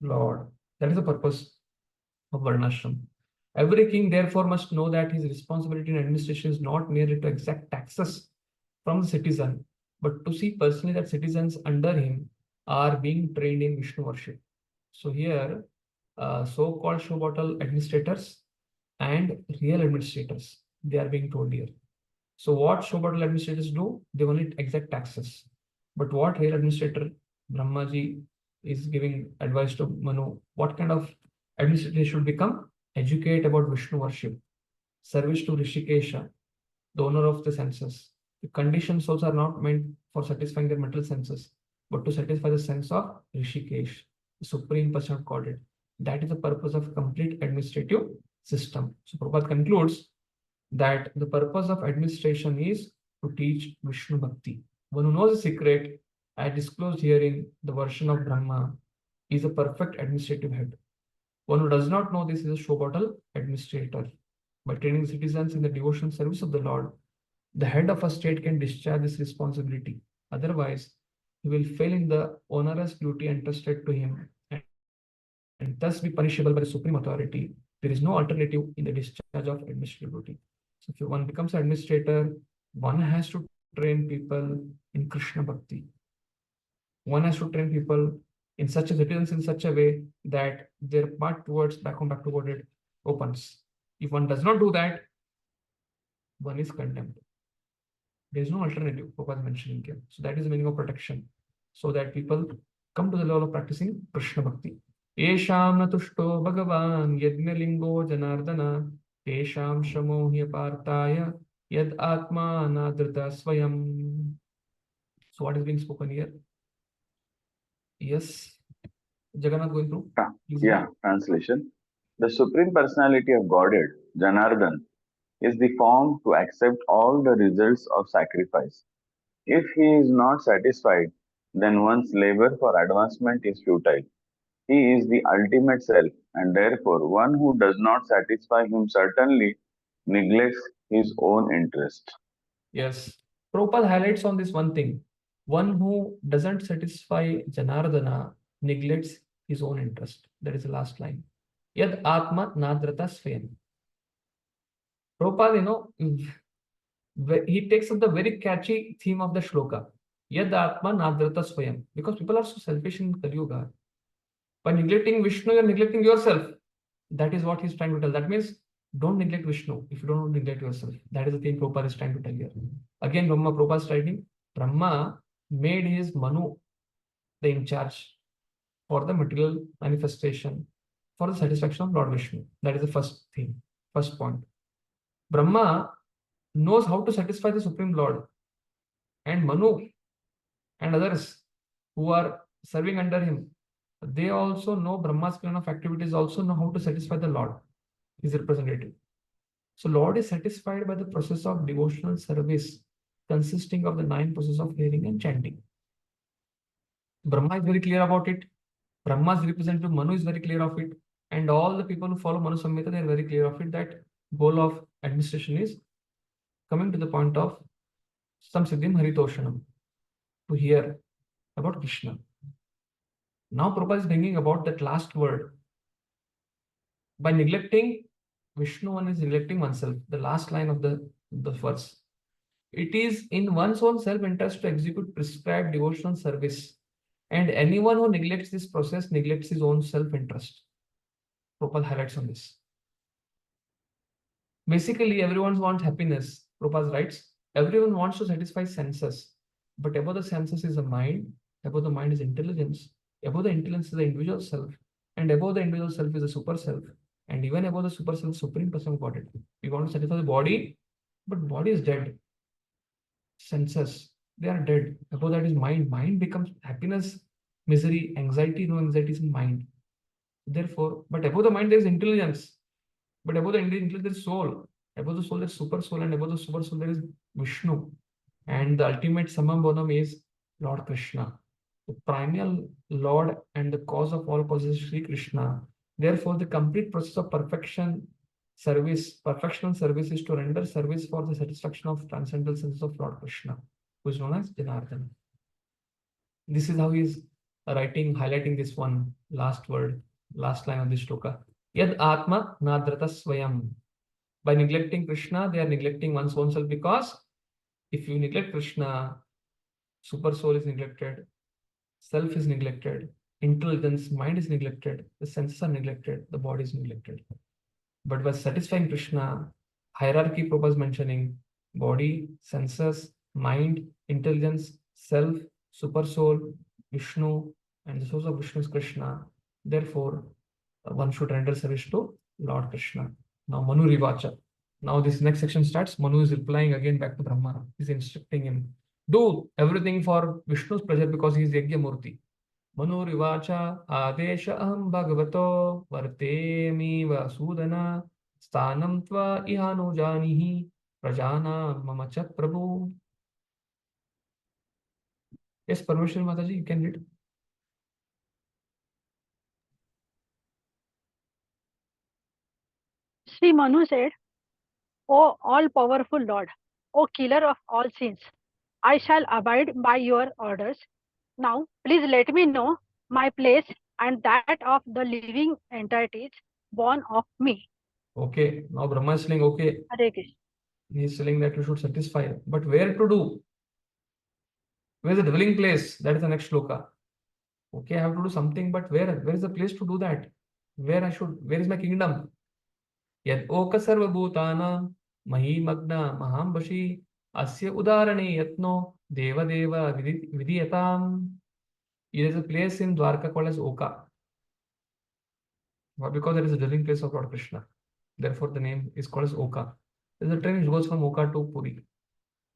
Lord. That is the purpose of Varnashram. Every king therefore must know that his responsibility in administration is not merely to exact taxes from the citizen, but to see personally that citizens under him are being trained in Vishnu worship. So here, so-called show bottle administrators and real administrators, they are being told here. So what show bottle administrators do? They only exact taxes. But what real administrator, Brahmaji, is giving advice to Manu, what kind of administrator should become? Educate about Vishnu worship, service to Rishikesha, the owner of the senses. The conditioned souls are not meant for satisfying their mental senses, but to satisfy the sense of Rishikesh, the Supreme Person of Godhead. That is the purpose of complete administrative system. So Prabhupada concludes that the purpose of administration is to teach Vishnu Bhakti. One who knows the secret, as disclosed herein, the version of Brahma, is a perfect administrative head. One who does not know this is a show bottle administrator. By training citizens in the devotional service of the Lord, the head of a state can discharge this responsibility. Otherwise, he will fail in the onerous duty entrusted to him and thus be punishable by the supreme authority. There is no alternative in the discharge of administrative duty. So if one becomes an administrator, one has to train people in Krishna Bhakti. One has to train people in such a citizens in such a way that their path towards back toward it opens. If one does not do that, one is condemned. There is no alternative, Prabhupada mentioning here. So that is the meaning of protection. So that people come to the level of practicing Krishna Bhakti. Esham natushto bhagavan yadnalingo janardana esham shamo partaya yad atma nadrita swayam. So what is being spoken here? Yes, Jagannath going through? Yeah, translation. The Supreme Personality of Godhead, Janardan, is the form to accept all the results of sacrifice. If he is not satisfied, then one's labor for advancement is futile. He is the ultimate self, and therefore one who does not satisfy him certainly neglects his own interest. Yes. Prabhupada highlights on this one thing. One who doesn't satisfy Janardana neglects his own interest. That is the last line. Yad Atma Nadrata Swayam. Prabhupada, he takes up the very catchy theme of the shloka. Yad Atma Nadrata Swayam. Because people are so selfish in Kali Yuga. By neglecting Vishnu, you're neglecting yourself. That is what he's trying to tell. That means don't neglect Vishnu if you don't neglect yourself. That is the thing Prabhupada is trying to tell here. Again, Prabhupada is writing, Brahma made his Manu the in charge for the material manifestation for the satisfaction of Lord Vishnu. That is the first thing, first point. Brahma knows how to satisfy the Supreme Lord, and Manu and others who are serving under him, they also know Brahma's plan of activities, also know how to satisfy the Lord, his representative. So Lord is satisfied by the process of devotional service consisting of the 9 processes of hearing and chanting. Brahma is very clear about it. Brahma's representative Manu is very clear of it. And all the people who follow Manu Samhita, they are very clear of it that goal of administration is coming to the point of Samsiddhim Haritoshanam, to hear about Krishna. Now Prabhupada is bringing about that last word. By neglecting Vishnu, one is neglecting oneself. The last line of the verse. It is in one's own self-interest to execute prescribed devotional service. And anyone who neglects this process neglects his own self-interest. Prabhupada highlights on this. Basically, everyone wants happiness. Prabhupada writes, everyone wants to satisfy senses. But above the senses is the mind, above the mind is intelligence, above the intelligence is the individual self, and above the individual self is the super self, and even above the super self, Supreme Person of Godhead. We want to satisfy the body, but body is dead. Senses, they are dead. Above that is mind. Mind becomes happiness, misery, anxiety. No anxiety is in mind. Therefore, but above the mind there is intelligence. But above the intelligence there is soul. Above the soul there is super soul, and above the super soul there is Vishnu. And the ultimate summum bonum is Lord Krishna. The primal Lord and the cause of all causes is Sri Krishna. Therefore, the complete process of perfectional service is to render service for the satisfaction of transcendental senses of Lord Krishna, who is known as Janardana. This is how he is highlighting this one last word, last line of this shloka. Yad Atma Nadrata Swayam. By neglecting Krishna, they are neglecting one's own self, because if you neglect Krishna, super soul is neglected, self is neglected, intelligence, mind is neglected, the senses are neglected, the body is neglected. But by satisfying Krishna, hierarchy Prabhupada is mentioning body, senses, mind, intelligence, self, super soul, Vishnu, and the source of Vishnu is Krishna. Therefore, one should render service to Lord Krishna. Now, Manu Rivacha. Now, this next section starts. Manu is replying again back to Brahma. He's instructing him, do everything for Vishnu's pleasure because he is Yajna Murti. Manu Rivacha Adesha Aham Bhagavato Vartemi Vasudana Sthanam Tva Ihano Janihi Prajana Mamacha Prabhu. Yes, Parmeshwar Mataji, you can read. Sri Manu said, O all-powerful Lord, O killer of all sins, I shall abide by your orders. Now, please let me know my place and that of the living entities born of me. Okay, now Brahma is saying, okay, Hare Krishna. he is telling that you should satisfy, but where to do? Where is the dwelling place? That is the next shloka. Okay, I have to do something, but where is the place to do that? Where is my kingdom? Yad oka sarva bhutana mahimagna mahambashi asya udarane yatno deva deva vidiyatam. There is a place in Dwarka called as Oka. Why? Because there is a dwelling place of Lord Krishna. Therefore, the name is called as Oka. There is a train which goes from Oka to Puri.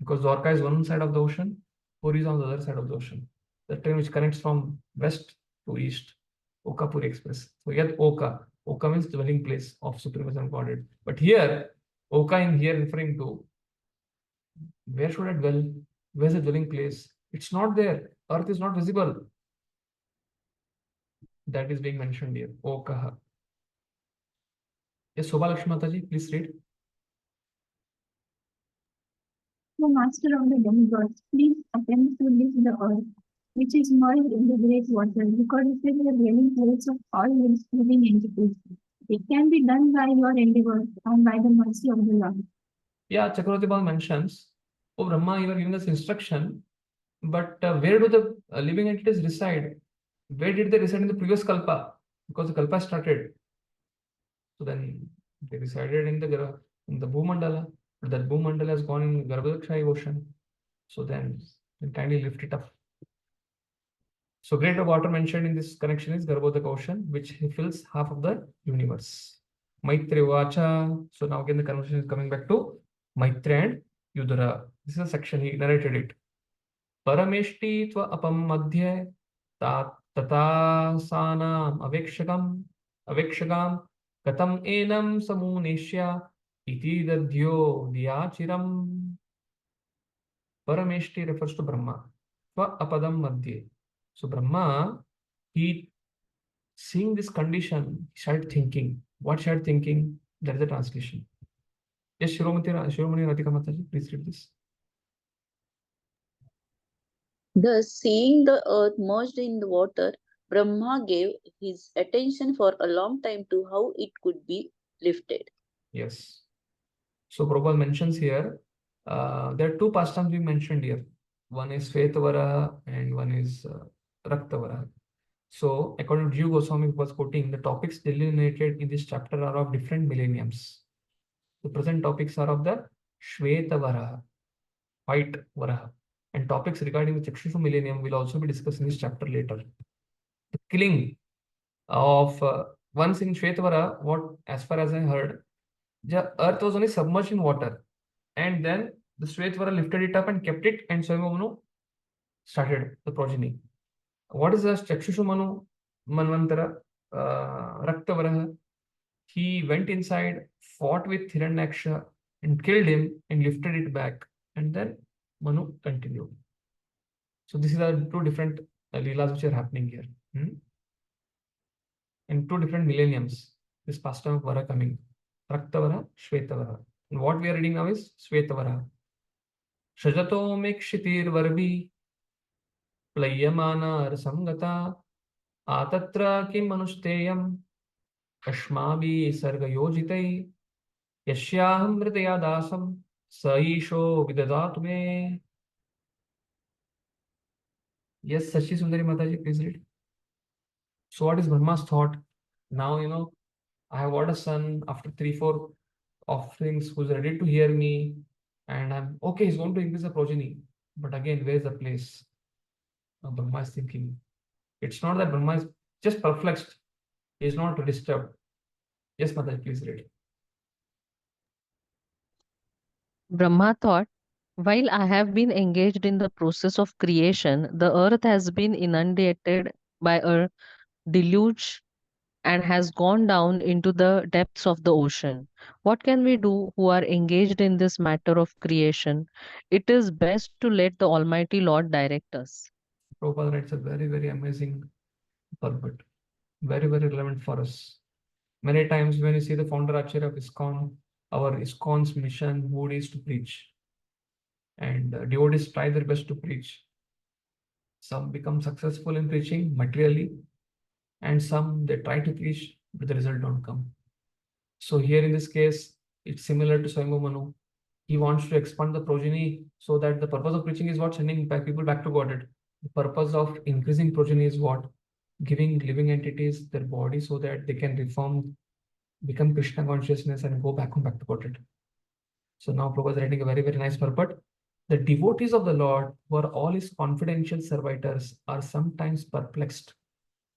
Because Dwarka is one side of the ocean, Puri is on the other side of the ocean. The train which connects from west to east, Oka Puri Express. So yet Oka. Oka means dwelling place of Supreme and Godhead. But here, Oka in here referring to where should I dwell? Where is the dwelling place? It's not there. Earth is not visible. That is being mentioned here. Okaha. Yes, Sobha Lakshmi Mataji, please read. The master of the demigods, please attempt to lift the earth, which is merged in the great water, because it is the dwelling place of all living entities. It can be done by your endeavor and by the mercy of the Lord. Yeah, Chakravarti Bal mentions, oh Brahma, you are giving us instruction, but where do the living entities reside? Where did they reside in the previous Kalpa? Because the Kalpa started. So then they resided in the Bhumandala, but that Bhumandala has gone in Garbhodakshai ocean. So then kindly lift it up. So greater water mentioned in this connection is Garbhodaka ocean, which fills half of the universe. Maitri Vacha. So now again the conversation is coming back to Maitri and Yudhara. This is a section, he narrated it. Parameshti tva apam madhye tatasanam avekshagam katam enam samuneshya iti dadhyo diyachiram. Parameshti refers to Brahma. Tva apadam madhye. So Brahma, he seeing this condition, he started thinking. What started thinking? That is the translation. Yes, Shiromani Radhika Mataji, please read this. Thus, seeing the earth merged in the water, Brahma gave his attention for a long time to how it could be lifted. Yes. So Prabhupada mentions here, there are two pastimes we mentioned here. One is Svetavara and one is Raktavara. So according to Jiva Goswami was quoting, the topics delineated in this chapter are of different millenniums. The present topics are of the Shvetavara, white Varaha. And topics regarding the Chakshushu millennium will also be discussed in this chapter later. The killing of once in Shvetavara, what as far as I heard, the earth was only submerged in water. And then the Shvetavara lifted it up and kept it, and Swayambhu started the progeny. What is the Chakshushu Manu Manvantara Raktavara? He went inside, fought with Hiranyaksha and killed him and lifted it back. And then Manu continued. So these are two different leelas which are happening here. In two different millenniums, this pastime of Vara coming. Raktavara, Shvetavara. And what we are reading now is Shvetavara. Shajato mekshitir varbi playamana rasangata atatra kim manusteyam ashmabi sargayojitai yashyaham hridaya dasam saisho vidadatu me. Yes, Sashi Sundari Mataji, please read. So what is Brahma's thought? Now, I have got a son after 3-4 offerings who's ready to hear me, and I'm okay, he's going to increase the progeny. But again, where's the place? Now Brahma is thinking. It's not that Brahma is just perplexed. He is not disturbed. Yes, Mataji, please read. Brahma thought, while I have been engaged in the process of creation, the earth has been inundated by a deluge and has gone down into the depths of the ocean. What can we do who are engaged in this matter of creation? It is best to let the Almighty Lord direct us. Prabhupada writes a very, very amazing purport. Very, very relevant for us. Many times when you see the founder-acharya of ISKCON, our ISKCON's mission, mood is to preach. And devotees try their best to preach. Some become successful in preaching materially, and some they try to preach, but the result don't come. So here in this case, it's similar to Swayambhu Manu. He wants to expand the progeny so that the purpose of preaching is what? Sending back people back to Godhead. The purpose of increasing progeny is what? Giving living entities their body so that they can reform, become Krishna consciousness and go back home, back to Godhead. So now Prabhupada is writing a very, very nice purport. The devotees of the Lord, who are all his confidential servitors, are sometimes perplexed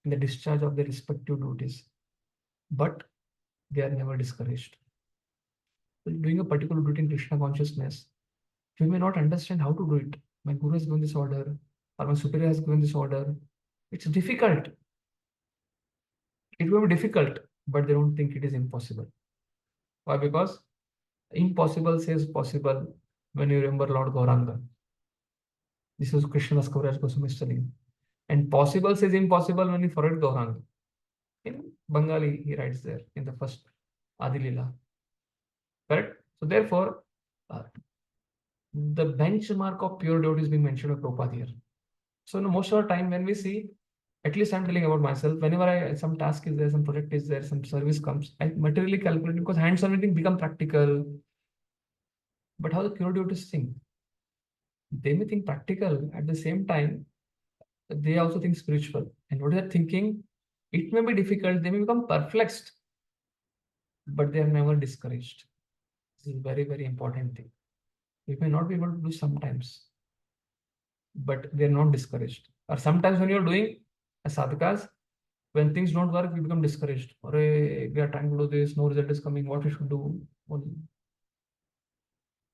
in the discharge of their respective duties, but they are never discouraged. Doing a particular duty in Krishna consciousness, we may not understand how to do it. My guru has given this order, or my superior has given this order. It's difficult. It will be difficult, but they don't think it is impossible. Why? Because impossible says possible when you remember Lord Gauranga. This is Krishna Kaviraj Goswami is telling. And possible says impossible when you forget Gauranga. In Bengali, he writes there in the first Adi Lila. Correct? So therefore, the benchmark of pure devotee is being mentioned by Prabhupada here. So most of the time when we see, at least I'm telling about myself, whenever some task is there, some project is there, some service comes, I materially calculate because hands-on everything become practical. But how the pure devotees think? They may think practical, at the same time, they also think spiritual. And what they're thinking, it may be difficult, they may become perplexed, but they are never discouraged. This is a very, very important thing. We may not be able to do sometimes, but they're not discouraged. Or sometimes when you're doing a sadhakas, when things don't work, we become discouraged. Or we are trying to do this, no result is coming, what we should do.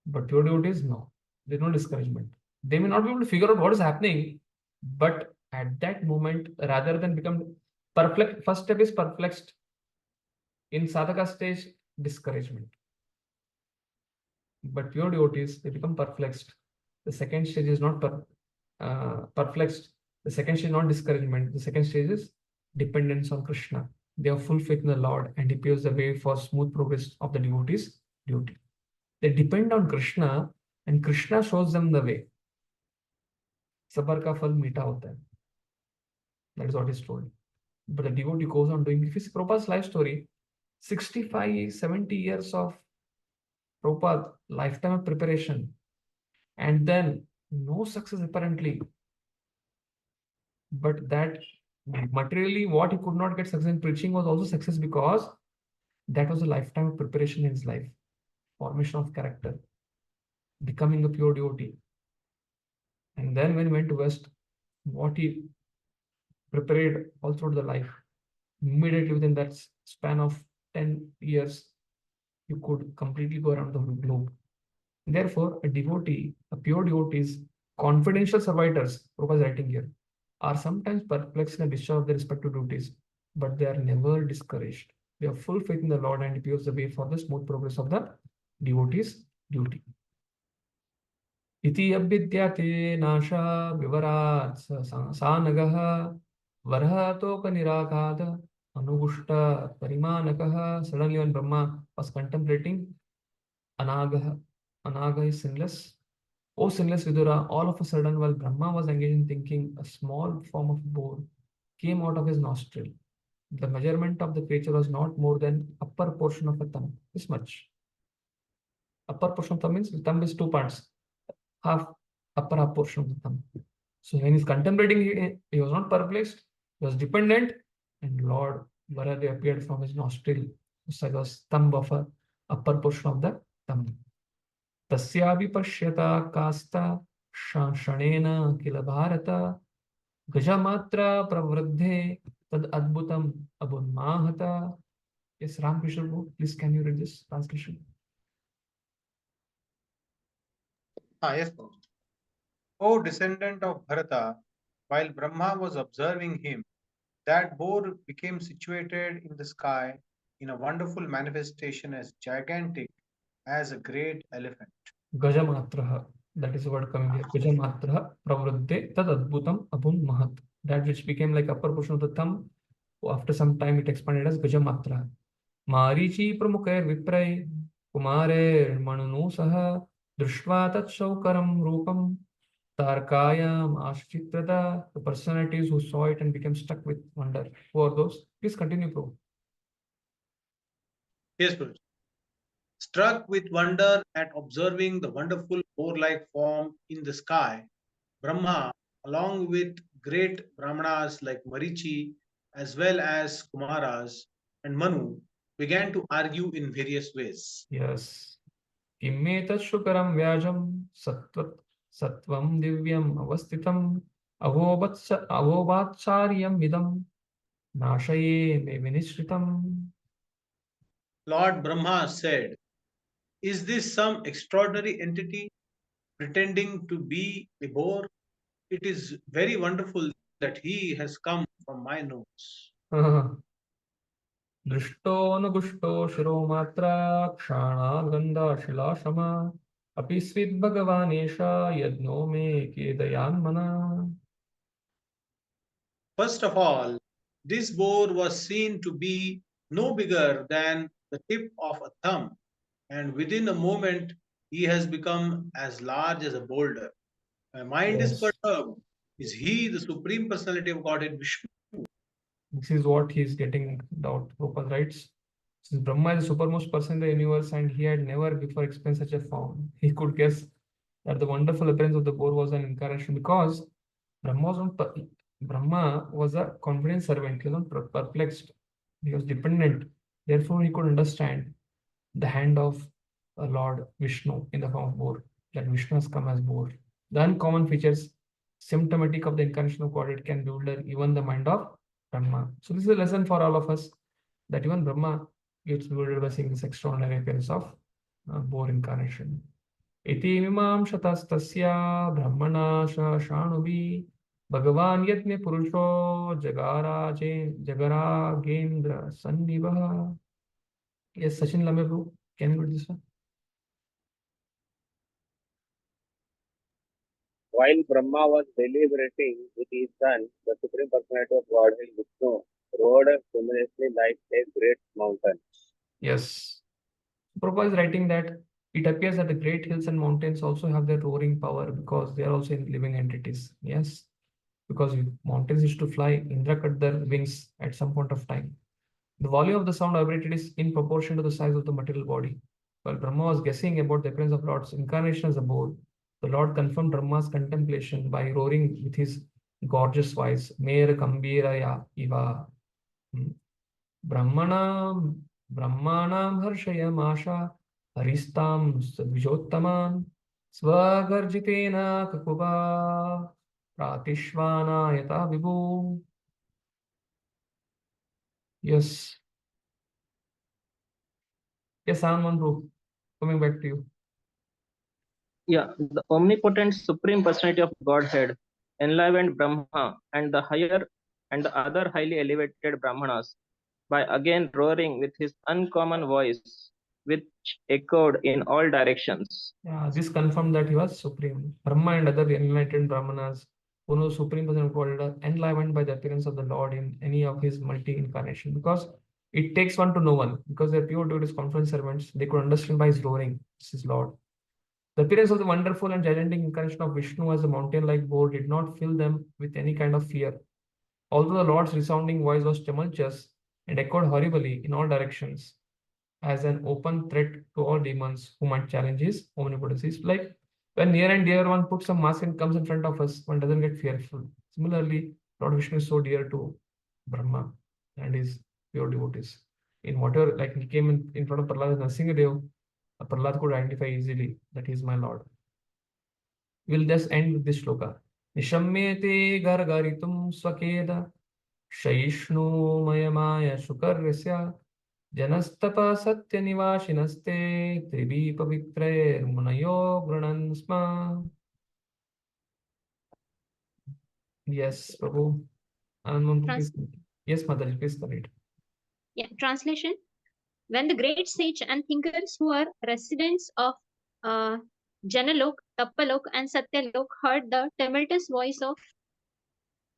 But pure devotees, no. There's no discouragement. They may not be able to figure out what is happening, but at that moment, rather than become perplexed, first step is perplexed. In sadhaka stage, discouragement. But pure devotees, they become perplexed. The second stage is not perplexed. The second stage is not discouragement. The second stage is dependence on Krishna. They have full faith in the Lord and he paves the way for smooth progress of the devotee's duty. They depend on Krishna and Krishna shows them the way. Sabar ka phal meeta hota hai. That is what is told. But the devotee goes on doing. If you see Prabhupada's life story, 65, 70 years of Prabhupada, lifetime of preparation, and then no success apparently. But that materially, what he could not get success in preaching was also success because that was a lifetime of preparation in his life. Formation of character, becoming a pure devotee. And then when he went to West, what he prepared all through the life, immediately within that span of 10 years, you could completely go around the globe. Therefore, a devotee, a pure devotee's confidential servitors, Prabhupada is writing here, are sometimes perplexed in the discharge of their respective duties, but they are never discouraged. They have full faith in the Lord and he paves the way for the smooth progress of the devotee's duty. Iti abhidyate nasha vivarat sanagaha varha toka nirakada anugushta parimanakaha. Suddenly when Brahma was contemplating, Anaga is sinless. O sinless Vidura, all of a sudden while Brahma was engaged in thinking, a small form of boar came out of his nostril. The measurement of the creature was not more than upper portion of a thumb. This much. Upper portion of thumb means the thumb is 2 parts. Upper half portion of the thumb. So when he's contemplating, he was not perplexed, he was dependent, and Lord Varadev appeared from his nostril. So it was thumb of a upper portion of the thumb. Tasyavi pashyata kasta shanena kila bharata gajamatra pravruddhe tad adbhutam abunmahata. Yes, Ramakrishna, please can you read this translation? Yes, O descendant of Bharata, while Brahma was observing him, that boar became situated in the sky in a wonderful manifestation as gigantic as a great elephant. Gajamatraha, that is the word coming here. Gajamatraha pravruddhe tad adbhutam abun mahat. That which became like upper portion of the thumb, after some time it expanded as Gajamatraha. Marichi pramukhair vipray kumare manunu saha drishva tat shaukaram rupam tarkayam ashchitrata. The personalities who saw it and became stuck with wonder. Who are those? Please continue, Prabhu. Yes, Prabhuji. Struck with wonder at observing the wonderful boar-like form in the sky, Brahma, along with great Brahmanas like Marichi, as well as Kumaras and Manu, began to argue in various ways. Yes. Kimmetat shukaram vyajam satvam divyam avasthitam avovatsaryam vidam nashaye me vinishritam. Lord Brahma said, "Is this some extraordinary entity pretending to be a boar? It is very wonderful that he has come from my nose." दृष्टोऽनुगुष्टो शिरो मात्रा क्षाणागन्धशिलाशमा अपि स्विद्भगवानेश यज्ञो मे केदयान्मना. First of all, this boar was seen to be no bigger than the tip of a thumb, and within a moment he has become as large as a boulder. My mind is Yes. perturbed. Is he the Supreme Personality of Godhead Vishnu? This is what he is getting out. Prabhupada writes, since Brahma is the supermost person in the universe and he had never before experienced such a form, he could guess that the wonderful appearance of the boar was an incarnation because Brahma was a confident servant, perplexed. He was dependent. Therefore, he could understand the hand of Lord Vishnu in the form of boar, that Vishnu has come as boar. The uncommon features symptomatic of the incarnation of Godhead can bewilder even the mind of Brahma. So this is a lesson for all of us, that even Brahma gets bewildered by seeing this extraordinary appearance of boar incarnation. Iti mimam shatastasya brahmana shanubi Bhagavan yatne purusho jagaragendra sannivaha. Yes, Sachin Lambe bro, can you read this one? While Brahma was deliberating with his son, the Supreme Personality of Godhead Vishnu rode luminously like a great mountain. Yes. Prabhupada is writing that it appears that the great hills and mountains also have their roaring power because they are also living entities. Yes. Because mountains used to fly, Indra cut their wings at some point of time. The volume of the sound vibrated is in proportion to the size of the material body. While Brahma was guessing about the appearance of Lord's incarnation as a boar, the Lord confirmed Brahma's contemplation by roaring with his gorgeous voice, Mer Gambhiraya Iva. Brahmanam Harshayam Haristam Sadvijottaman Swagarjitena Kakuba Pratishvana Yata Vibhu. Yes. Yes, Anand bro. Coming back to you. Yeah, the omnipotent Supreme Personality of Godhead enlivened Brahma and the other highly elevated Brahmanas by again roaring with his uncommon voice, which echoed in all directions. Yeah, this confirmed that he was supreme. Brahma and other enlightened Brahmanas who know Supreme Person of God are enlivened by the appearance of the Lord in any of his multi-incarnation. Because it takes one to know one. Because they're pure devotees, confident servants, they could understand by his roaring. This is Lord. The appearance of the wonderful and gigantic incarnation of Vishnu as a mountain-like boar did not fill them with any kind of fear. Although the Lord's resounding voice was tumultuous and echoed horribly in all directions, as an open threat to all demons who might challenge his omnipotence. It's like when near and dear one puts some mask and comes in front of us, one doesn't get fearful. Similarly, Lord Vishnu is so dear to Brahma and his pure devotees. In whatever, like he came in front of Prahlad as Nrsimhadev, Prahlad could identify easily that he is my Lord. We'll just end with this shloka. Nishammyate gargaritum swakeda Shaishnu mayamaya shukarasya Janastapa satya nivashinaste trivi pavitre munayo granansma. Yes, Prabhu. Please. Yes, Mataji, please correct. Yeah, translation. When the great sage and thinkers who are residents of Janalok, Tappalok, and Satyalok heard the tumultuous voice of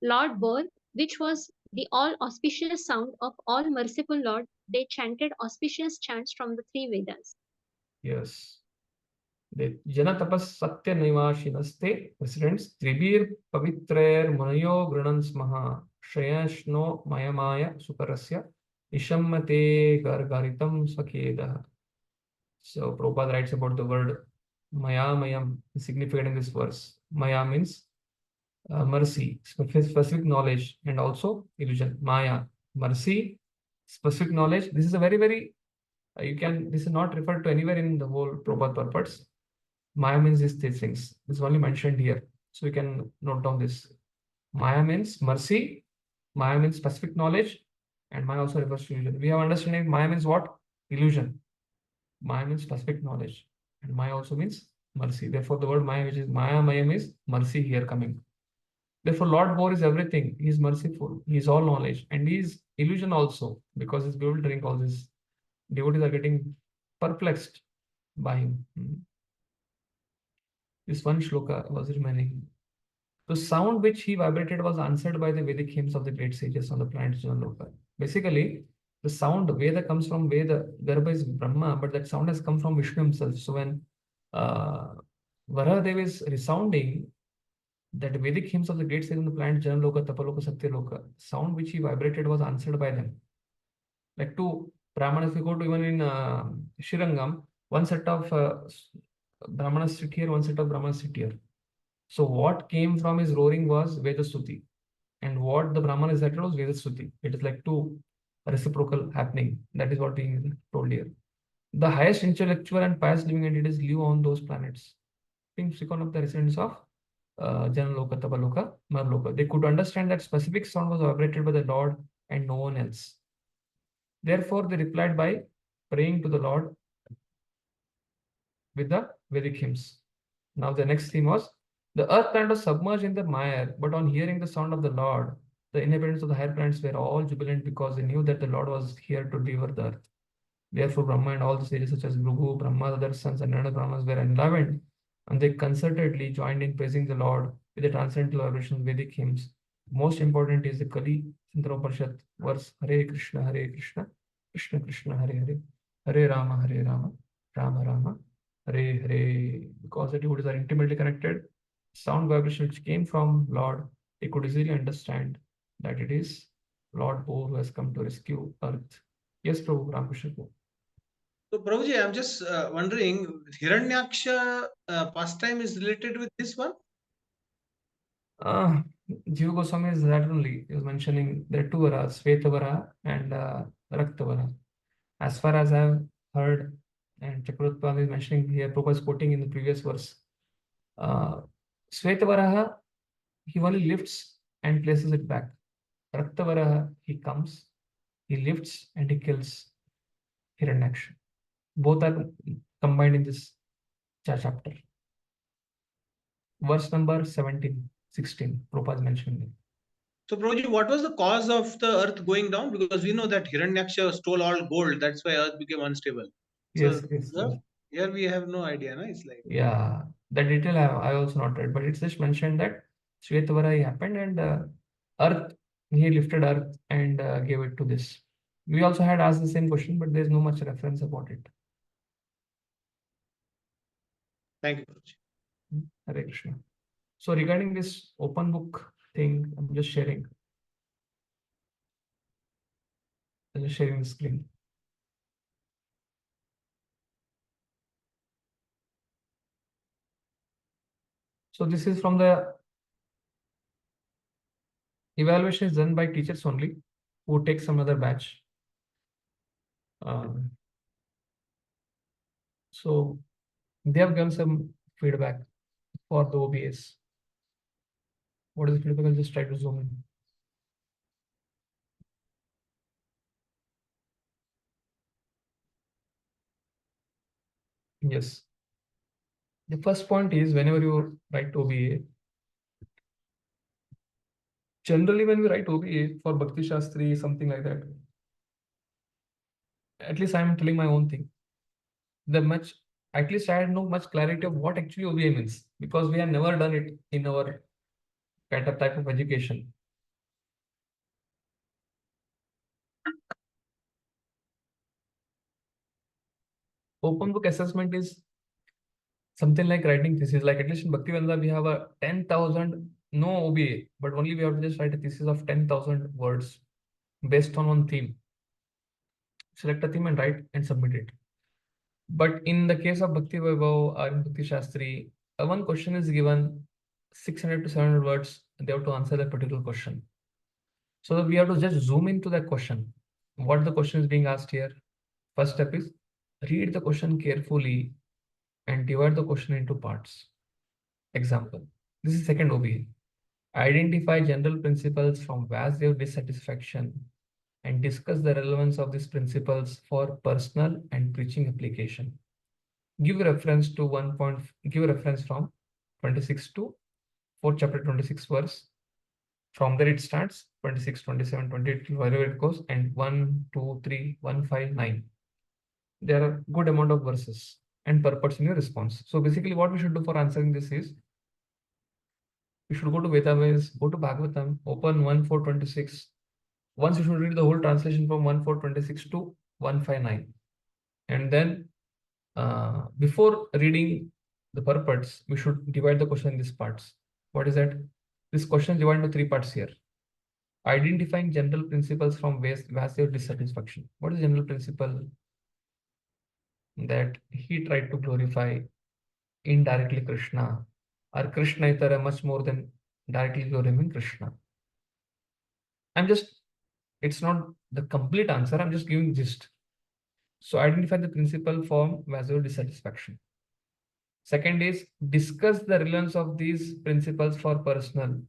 Lord Bor, which was the all auspicious sound of all merciful Lord, they chanted auspicious chants from the three Vedas. Yes. The Janatapas Satya Nivashinaste, residents, Tribir Pavitrer Munayo Granans Maha, Shayashno Mayamaya Sukarasya, Ishammate gargaritam sakeda. So Prabhupada writes about the word Maya Mayam is significant in this verse. Maya means mercy, specific knowledge, and also illusion. Maya, mercy, specific knowledge. This is a very this is not referred to anywhere in the whole Prabhupada purpose. Maya means these things. This is only mentioned here. So we can note down this. Maya means mercy, Maya means specific knowledge, and Maya also refers to illusion. We have understanding Maya means what? Illusion. Maya means specific knowledge, and Maya also means mercy. Therefore, the word Maya, which is Maya, Maya means mercy here coming. Therefore, Lord Bore is everything. He is merciful. He is all knowledge, and he is illusion also, because his bewildering all this. Devotees are getting perplexed by him. This one shloka was remaining. The sound which he vibrated was answered by the Vedic hymns of the great sages on the planet Janaloka. Basically, the sound Veda comes from Veda. Garbha is Brahma, but that sound has come from Vishnu himself. So when Varahadev is resounding, that Vedic hymns of the great sages on the planet Janaloka, Tapaloka, Satyaloka, sound which he vibrated was answered by them. Like two Brahmanas, if you go to even in Shirangam, one set of Brahmanas sit here, one set of Brahmanas sit here. So what came from his roaring was Vedastuti, and what the Brahman is recited was Vedastuti. It is like two reciprocal happening. That is what being told here. The highest intellectual and pious living entities live on those planets. Being speaking of the residents of Janaloka, Tapaloka, Marloka. They could understand that specific sound was vibrated by the Lord and no one else. Therefore, they replied by praying to the Lord with the Vedic hymns. Now the next theme was, the earth planet was submerged in the mire, but on hearing the sound of the Lord, the inhabitants of the higher planets were all jubilant because they knew that the Lord was here to deliver the earth. Therefore, Brahma and all the sages such as Bhrigu, Brahma, the other sons, and other Brahmas were enlivened, and they concertedly joined in praising the Lord with the transcendental vibration of Vedic hymns. Most important is the Kali Sindroparshad verse, Hare Krishna, Krishna Krishna, Hare Rama, Rama Rama, Hare Hare. Because the devotees are intimately connected, sound vibration which came from Lord, they could easily understand that it is Lord Bo who has come to rescue earth. Yes, Prabhu, Ramakrishna. So, Prabhuji, I'm just wondering, Hiranyaksha pastime is related with this one? Jiva Goswami is that only. He was mentioning there are two varas, Svetavara and Raktavara. As far as I've heard, and Chakravarti is mentioning here, Prabhupada is quoting in the previous verse, Svetavaraha, he only lifts and places it back. Raktavaraha, he comes, he lifts and he kills Hiranyaksha. Both are combined in this chapter. Verse number 17, 16, Prabhupada is mentioning it. So, Prabhuji, what was the cause of the earth going down? Because we know that Hiranyaksha stole all gold. That's why earth became unstable. Yes, So, yes. here we have no idea. No? It's like, yeah, the detail I also not read, but it's just mentioned that Shvetavara happened and earth, he lifted earth and gave it to this. We also had asked the same question, but there's no much reference about it. Thank you, Prabhuji. Hare Krishna. So regarding this open book thing, I'm just sharing. I'm just sharing the screen. So this is from the evaluation is done by teachers only who take some other batch. So they have given some feedback for the OBS. What is the feedback? I'll just try to zoom in. Yes. The first point is whenever you write OBA, generally when we write OBA for Bhakti Shastri, something like that, at least I'm telling my own thing. At least I had no much clarity of what actually OBA means, because we have never done it in our kind of type of education. Open book assessment is something like writing thesis. Like at least in Bhaktivedanta, we have a 10,000, no OBA, but only we have to just write a thesis of 10,000 words based on one theme. select a theme and write and submit it. But in the case of Bhakti Vaibhav or in Bhakti Shastri, one question is given 600 to 700 words, they have to answer that particular question. So we have to just zoom into that question. What the question is being asked here. First step is read the question carefully and divide the question into parts. Example. This is second OBA. Identify general principles from Vasudev dissatisfaction and discuss the relevance of these principles for personal and preaching application. Give reference to give reference from 26 to 4th chapter 26 verse. From there it starts 26, 27, 28, wherever it goes, and 1, 2, 3, 1, 5, 9. There are good amount of verses and purpose in your response. So basically what we should do for answering this is, we should go to Vedaves, go to Bhagavatam, open 1.4.26. Once you should read the whole translation from 1.4.26 to 159. And then before reading the purports, we should divide the question in these parts. What is that? This question is divided into 3 parts here. Identifying general principles from Vasudev dissatisfaction. What is the general principle? That he tried to glorify indirectly Krishna, or Krishna itara much more than directly glorifying Krishna. It's not the complete answer, I'm just giving gist. So identify the principle from Vasudev dissatisfaction. Second is discuss the relevance of these principles for personal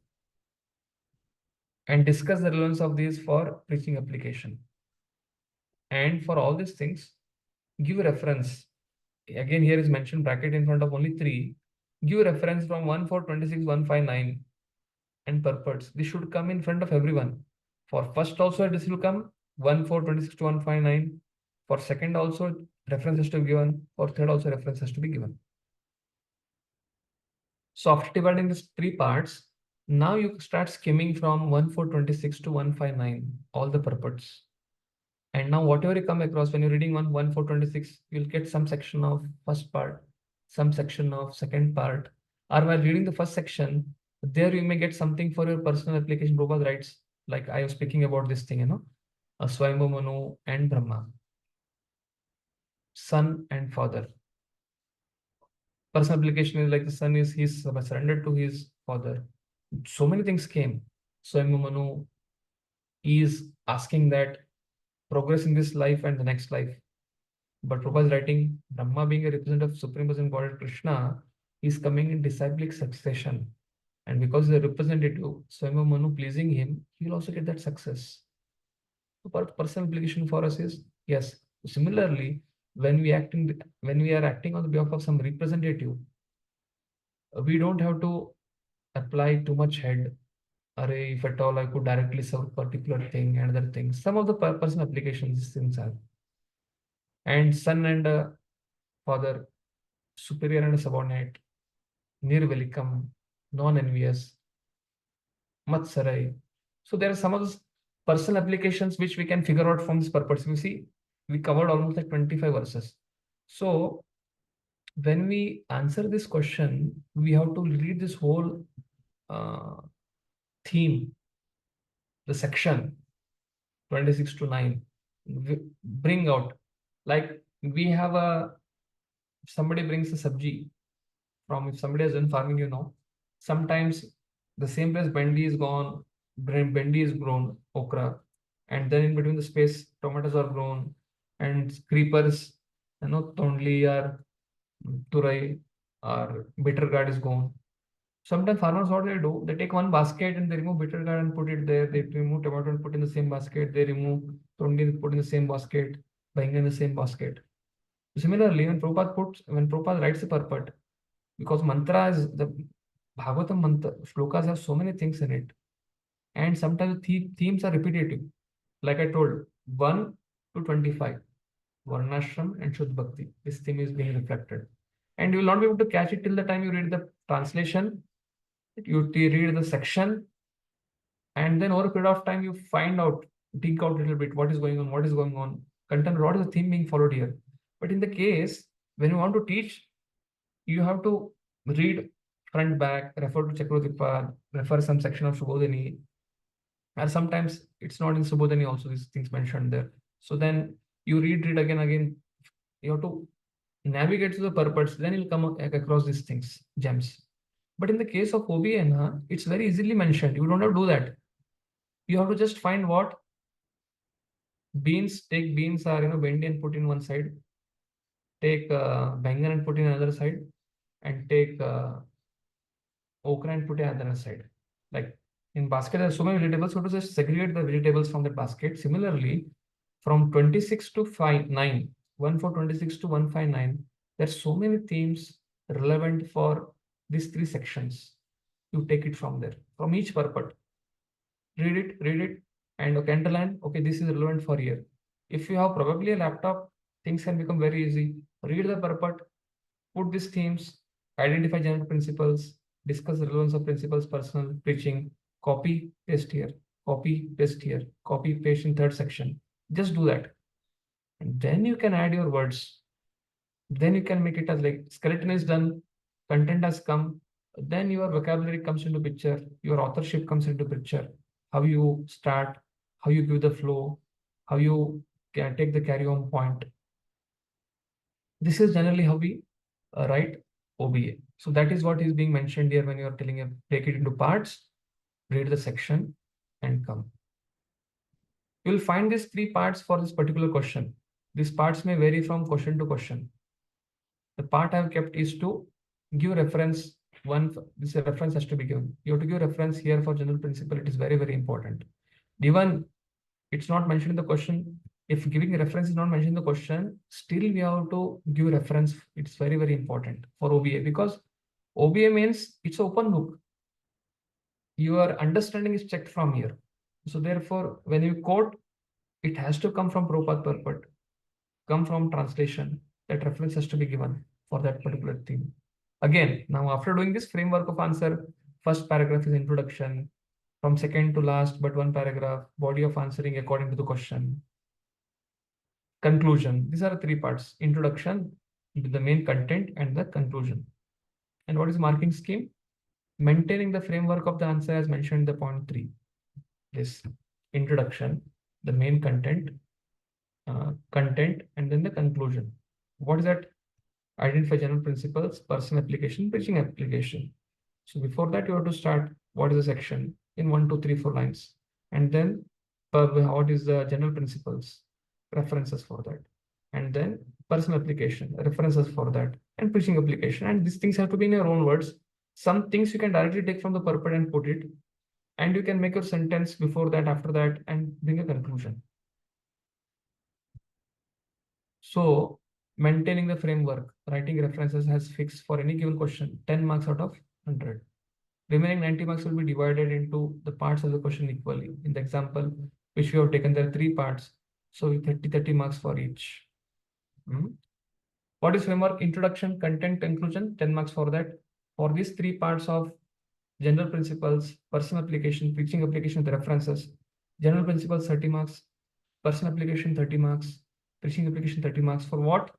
and discuss the relevance of these for preaching application. And for all these things, give a reference. Again, here is mentioned bracket in front of only 3. Give a reference from 1.4.26, 159 and purports. This should come in front of everyone. For first also this will come 1.4.26 to 159. For second also reference has to be given. For third also reference has to be given. So after dividing these 3 parts, now you start skimming from 1.4.26 to 159, all the purports. And now whatever you come across when you're reading 1.4.26, you'll get some section of first part, some section of second part. Or while reading the first section, there you may get something for your personal application. Prabhupada writes, like I was speaking about this thing, Swayambhu Manu and Brahma, son and father. Personal application is like the son is surrendered to his father. So many things came. Swayambhu Manu is asking that progress in this life and the next life. But Prabhupada is writing, Brahma being a representative of Supreme Person Godhead Krishna, is coming in disciplic succession. And because he's a representative, Swayambhu Manu pleasing him, he will also get that success. So personal application for us is, yes. Similarly, when we are acting on the behalf of some representative, we don't have to apply too much head. If at all I could directly serve a particular thing and other things. Some of the personal applications these things have. And son and father, superior and subordinate, nirvelikam, non-envious, matsarai. So there are some of those personal applications which we can figure out from this purpose. You see, we covered almost like 25 verses. So when we answer this question, we have to read this whole theme, the section 26 to 9, bring out, like we have somebody brings a sabji from, if somebody has done farming, sometimes the same place bendi is gone, bendi is grown, okra, and then in between the space tomatoes are grown, and creepers, tondli or turai or bitter gourd is gone. Sometimes farmers, what they do, they take one basket and they remove bitter gourd and put it there. They remove tomato and put in the same basket. They remove tondi and put in the same basket, baingan in the same basket. Similarly, when Prabhupada writes a purport, because mantra is the Bhagavatam mantra, shlokas have so many things in it, and sometimes the themes are repetitive. Like I told, 1 to 25, Varnashram and Shuddha Bhakti. This theme is being reflected, and you will not be able to catch it till the time you read the translation. You read the section, and then over a period of time you find out, dig out a little bit what is going on, content, what is the theme being followed here. But in the case when you want to teach, you have to read front back, refer to Chakravartipad, refer some section of Subodhini, and sometimes it's not in Subodhini also, these things mentioned there. So then You read again. You have to navigate to the purports, then you'll come across these things, gems. But in the case of OBA, it's very easily mentioned. You don't have to do that. You have to just find what beans. Take beans are bendy and put in one side. Take bangan and put in another side, and take okra and put in another side. Like in basket, there are so many vegetables. So to just segregate the vegetables from the basket. Similarly, from 26 to 9, 1426 to 159, there's so many themes relevant for these three sections. You take it from there, from each purport. Read it, and okay, underline. Okay, this is relevant for here. If you have probably a laptop, things can become very easy. Read the purport, put these themes, identify general principles, discuss the relevance of principles, personal preaching, copy, paste here, copy, paste here, copy, paste in third section. Just do that. And then you can add your words. Then you can make it as like skeleton is done, content has come, then your vocabulary comes into picture, your authorship comes into picture, how you start, how you give the flow, how you can take the carry on point. This is generally how we write OBA. So that is what is being mentioned here when you are telling a break it into parts, read the section, and come. You will find these three parts for this particular question. These parts may vary from question to question. The part I have kept is to give reference. This reference has to be given. You have to give reference here for general principle. It is very, very important. Even it's not mentioned in the question. If giving reference is not mentioned in the question, still we have to give reference. It's very, very important for OBA, because OBA means it's open book. Your understanding is checked from here. So therefore, when you quote, it has to come from Prabhupada purport, come from translation. That reference has to be given for that particular theme. Again, now after doing this framework of answer, first paragraph is introduction, from second to last, but one paragraph, body of answering according to the question, conclusion. These are the three parts: introduction, the main content, and the conclusion. And what is marking scheme? Maintaining the framework of the answer as mentioned in the point 3. This introduction, the main content, and then the conclusion. What is that? Identify general principles, personal application, preaching application. So before that, you have to start what is the section in 1, 2, 3, 4 lines, and then what is the general principles, references for that, and then personal application, references for that, and preaching application. And these things have to be in your own words. Some things you can directly take from the purport and put it, and you can make your sentence before that, after that, and bring a conclusion. So maintaining the framework, writing references has fixed for any given question, 10 marks out of 100. Remaining 90 marks will be divided into the parts of the question equally. In the example which we have taken, there are 3 parts. So 30 marks for each. What is framework? Introduction, content, conclusion, 10 marks for that. For these 3 parts of general principles, personal application, preaching application with references, general principles 30 marks, personal application 30 marks, preaching application 30 marks. For what?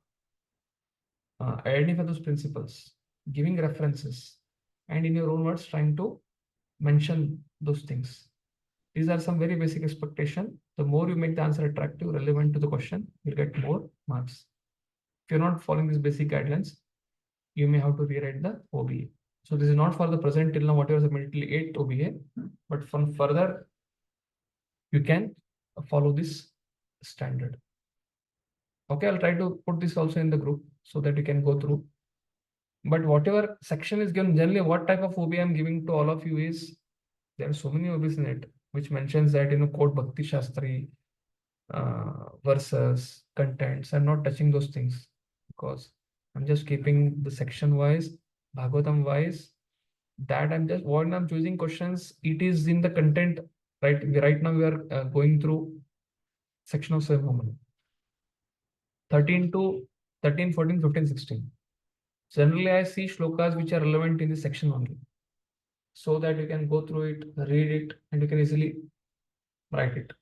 Identify those principles, giving references, and in your own words trying to mention those things. These are some very basic expectation. The more you make the answer attractive, relevant to the question, you'll get more marks. If you're not following these basic guidelines, you may have to rewrite the OBA. So this is not for the present till now, whatever submitted till 8th OBA, but from further, you can follow this standard. Okay, I'll try to put this also in the group so that you can go through. But whatever section is given, generally what type of OBA I'm giving to all of you is, there are so many OBs in it, which mentions that, quote Bhakti Shastri, verses, contents. I'm not touching those things because I'm just keeping the section wise, Bhagavatam wise, that I'm just, when I'm choosing questions, it is in the content, right? Right now we are going through section of Vaibhav. 13 to 13, 14, 15, 16. Generally, I see shlokas which are relevant in this section only, so that you can go through it, read it, and you can easily write it.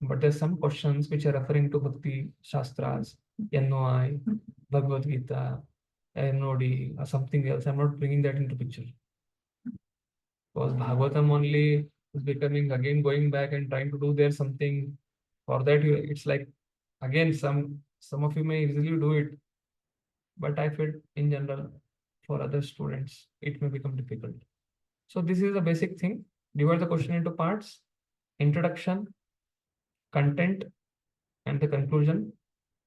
But there's some questions which are referring to Bhakti Shastras, NOI, Bhagavad Gita, NOD, or something else. I'm not bringing that into picture. Because Bhagavatam only is becoming again going back and trying to do there something. For that, it's like Again, some of you may easily do it, but I feel in general for other students it may become difficult. So this is the basic thing. Divide the question into parts: introduction, content, and the conclusion.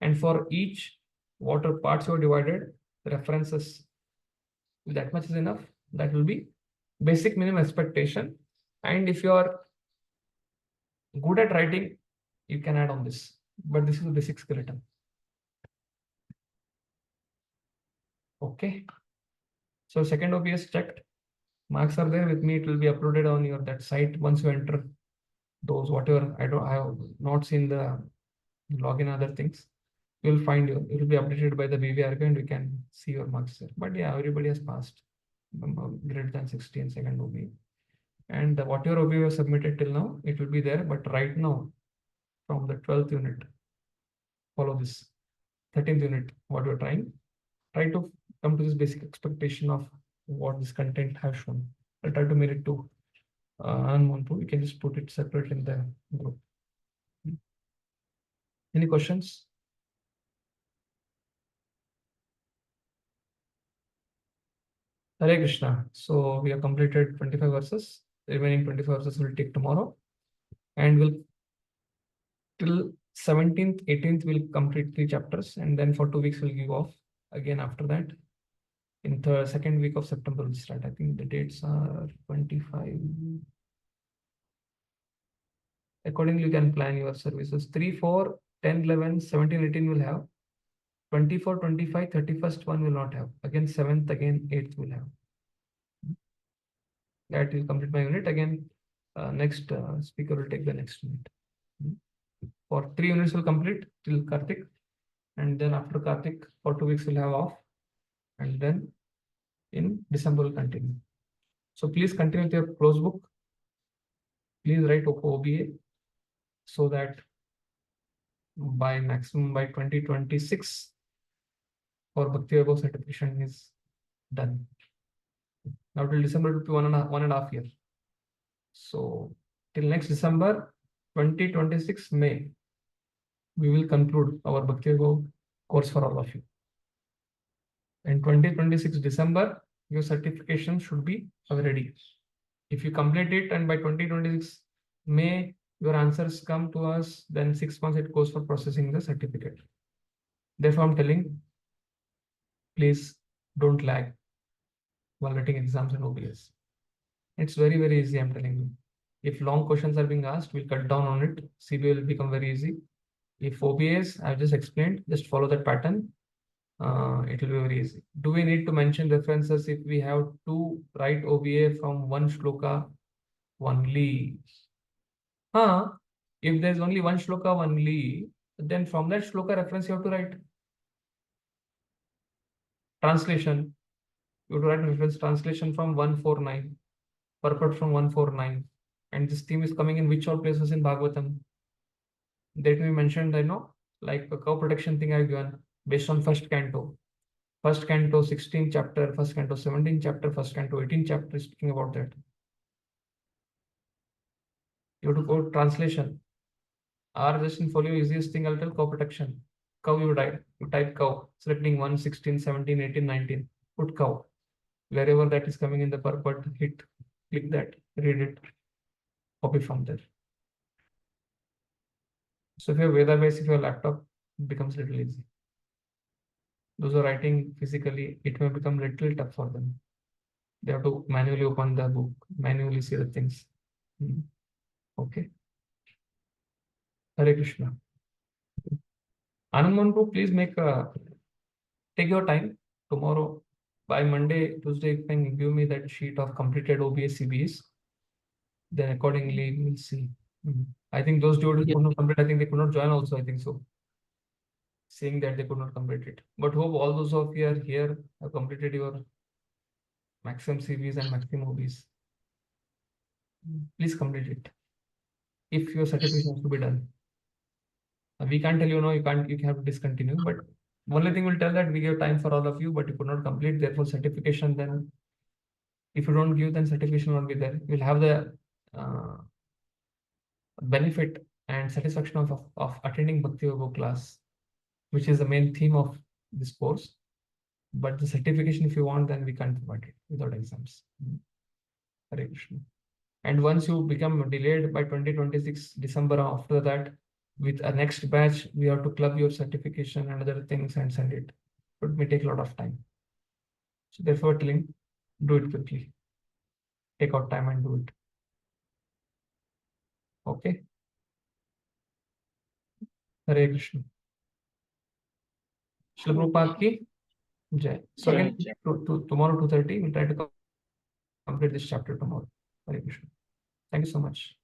And for each what parts you are divided, references. If that much is enough, that will be basic minimum expectation. And if you are good at writing, you can add on this. But this is the basic skeleton. Okay. So second OBS checked. Marks are there with me. It will be uploaded on your that site once you enter those whatever. I have not seen the login other things. You'll find you. It will be updated by the BVRP and we can see your marks there. But yeah, everybody has passed greater than 60 and second OB. And whatever OB you have submitted till now, it will be there. But right now, from the 12th unit, follow this 13th unit, what you're trying. Try to come to this basic expectation of what this content has shown. I'll try to mirror it to Anand. We can just put it separate in the group. Any questions? Hare Krishna. So we have completed 25 verses. The remaining 25 verses will take tomorrow. And we'll till 17th, 18th, we'll complete 3 chapters. And then for 2 weeks, we'll give off. Again, after that, in the second week of September, we'll start. I think the dates are 25. Accordingly, you can plan your services. 3, 4, 10, 11, 17, 18 will have. 24, 25, 31st one will not have. Again, 7th, again, 8th will have. That will complete my unit. Again, next speaker will take the next unit. For 3 units will complete till Kartik. And then after Kartik, for 2 weeks we'll have off. And then in December we'll continue. So please continue with your close book. Please write OBA so that by maximum by 2026 for Bhaktivedanta certification is done. Now till December it will be one and a half year. So till next December 2026 May, we will conclude our Bhaktivedanta course for all of you. In 2026 December, your certification should be ready. If you complete it and by 2026 May, your answers come to us, then 6 months it goes for processing the certificate. Therefore, I'm telling, please don't lag while writing exams and OBS. It's very, very easy, I'm telling you. If long questions are being asked, we'll cut down on it. CBA will become very easy. If OBS, I've just explained, just follow that pattern. It will be very easy. Do we need to mention references if we have to write OBA from one shloka only? If there's only one shloka only, then from that shloka reference you have to write. Translation. You have to write reference translation from 149. Purport from 149. And this theme is coming in which all places in Bhagavatam? That we mentioned, like a cow protection thing I've given based on first canto. First canto 16th chapter, first canto 17th chapter, first canto 18th chapter, speaking about that. You have to go translation. Or just in folio, easiest thing I'll tell, cow protection. Cow you type cow, selecting 1, 16, 17, 18, 19. Put cow. Wherever that is coming in the purport, click that, read it, copy from there. So if you have Veda base, if you have laptop, it becomes a little easy. Those who are writing physically, it may become a little tough for them. They have to manually open the book, manually see the things. Okay. Hare Krishna. Anand, please take your time tomorrow. By Monday, Tuesday, you can give me that sheet of completed OBS CBs. Then accordingly, we will see. I think those students who could not complete, I think they could not join also, I think so. Saying that they could not complete it. But hope all those of you are here have completed your maximum CVs and maximum OBs. Please complete it. If your certification has to be done. We can't tell you no, you have to discontinue, but only thing will tell that we give time for all of you, but you could not complete, therefore certification then, if you don't give, then certification won't be there. You'll have the benefit and satisfaction of attending Bhakti Vaibhav class, which is the main theme of this course. But the certification, if you want, then we can't provide it without exams. Hare Krishna. And once you become delayed by 2026 December, after that, with a next batch, we have to club your certification and other things and send it. It may take a lot of time. So therefore, telling, do it quickly. Take out time and do it. Okay. Hare Krishna. Srila Prabhupada ki Jai. So again, tomorrow 2:30, we'll try to complete this chapter tomorrow. Hare Krishna. Thank you so much.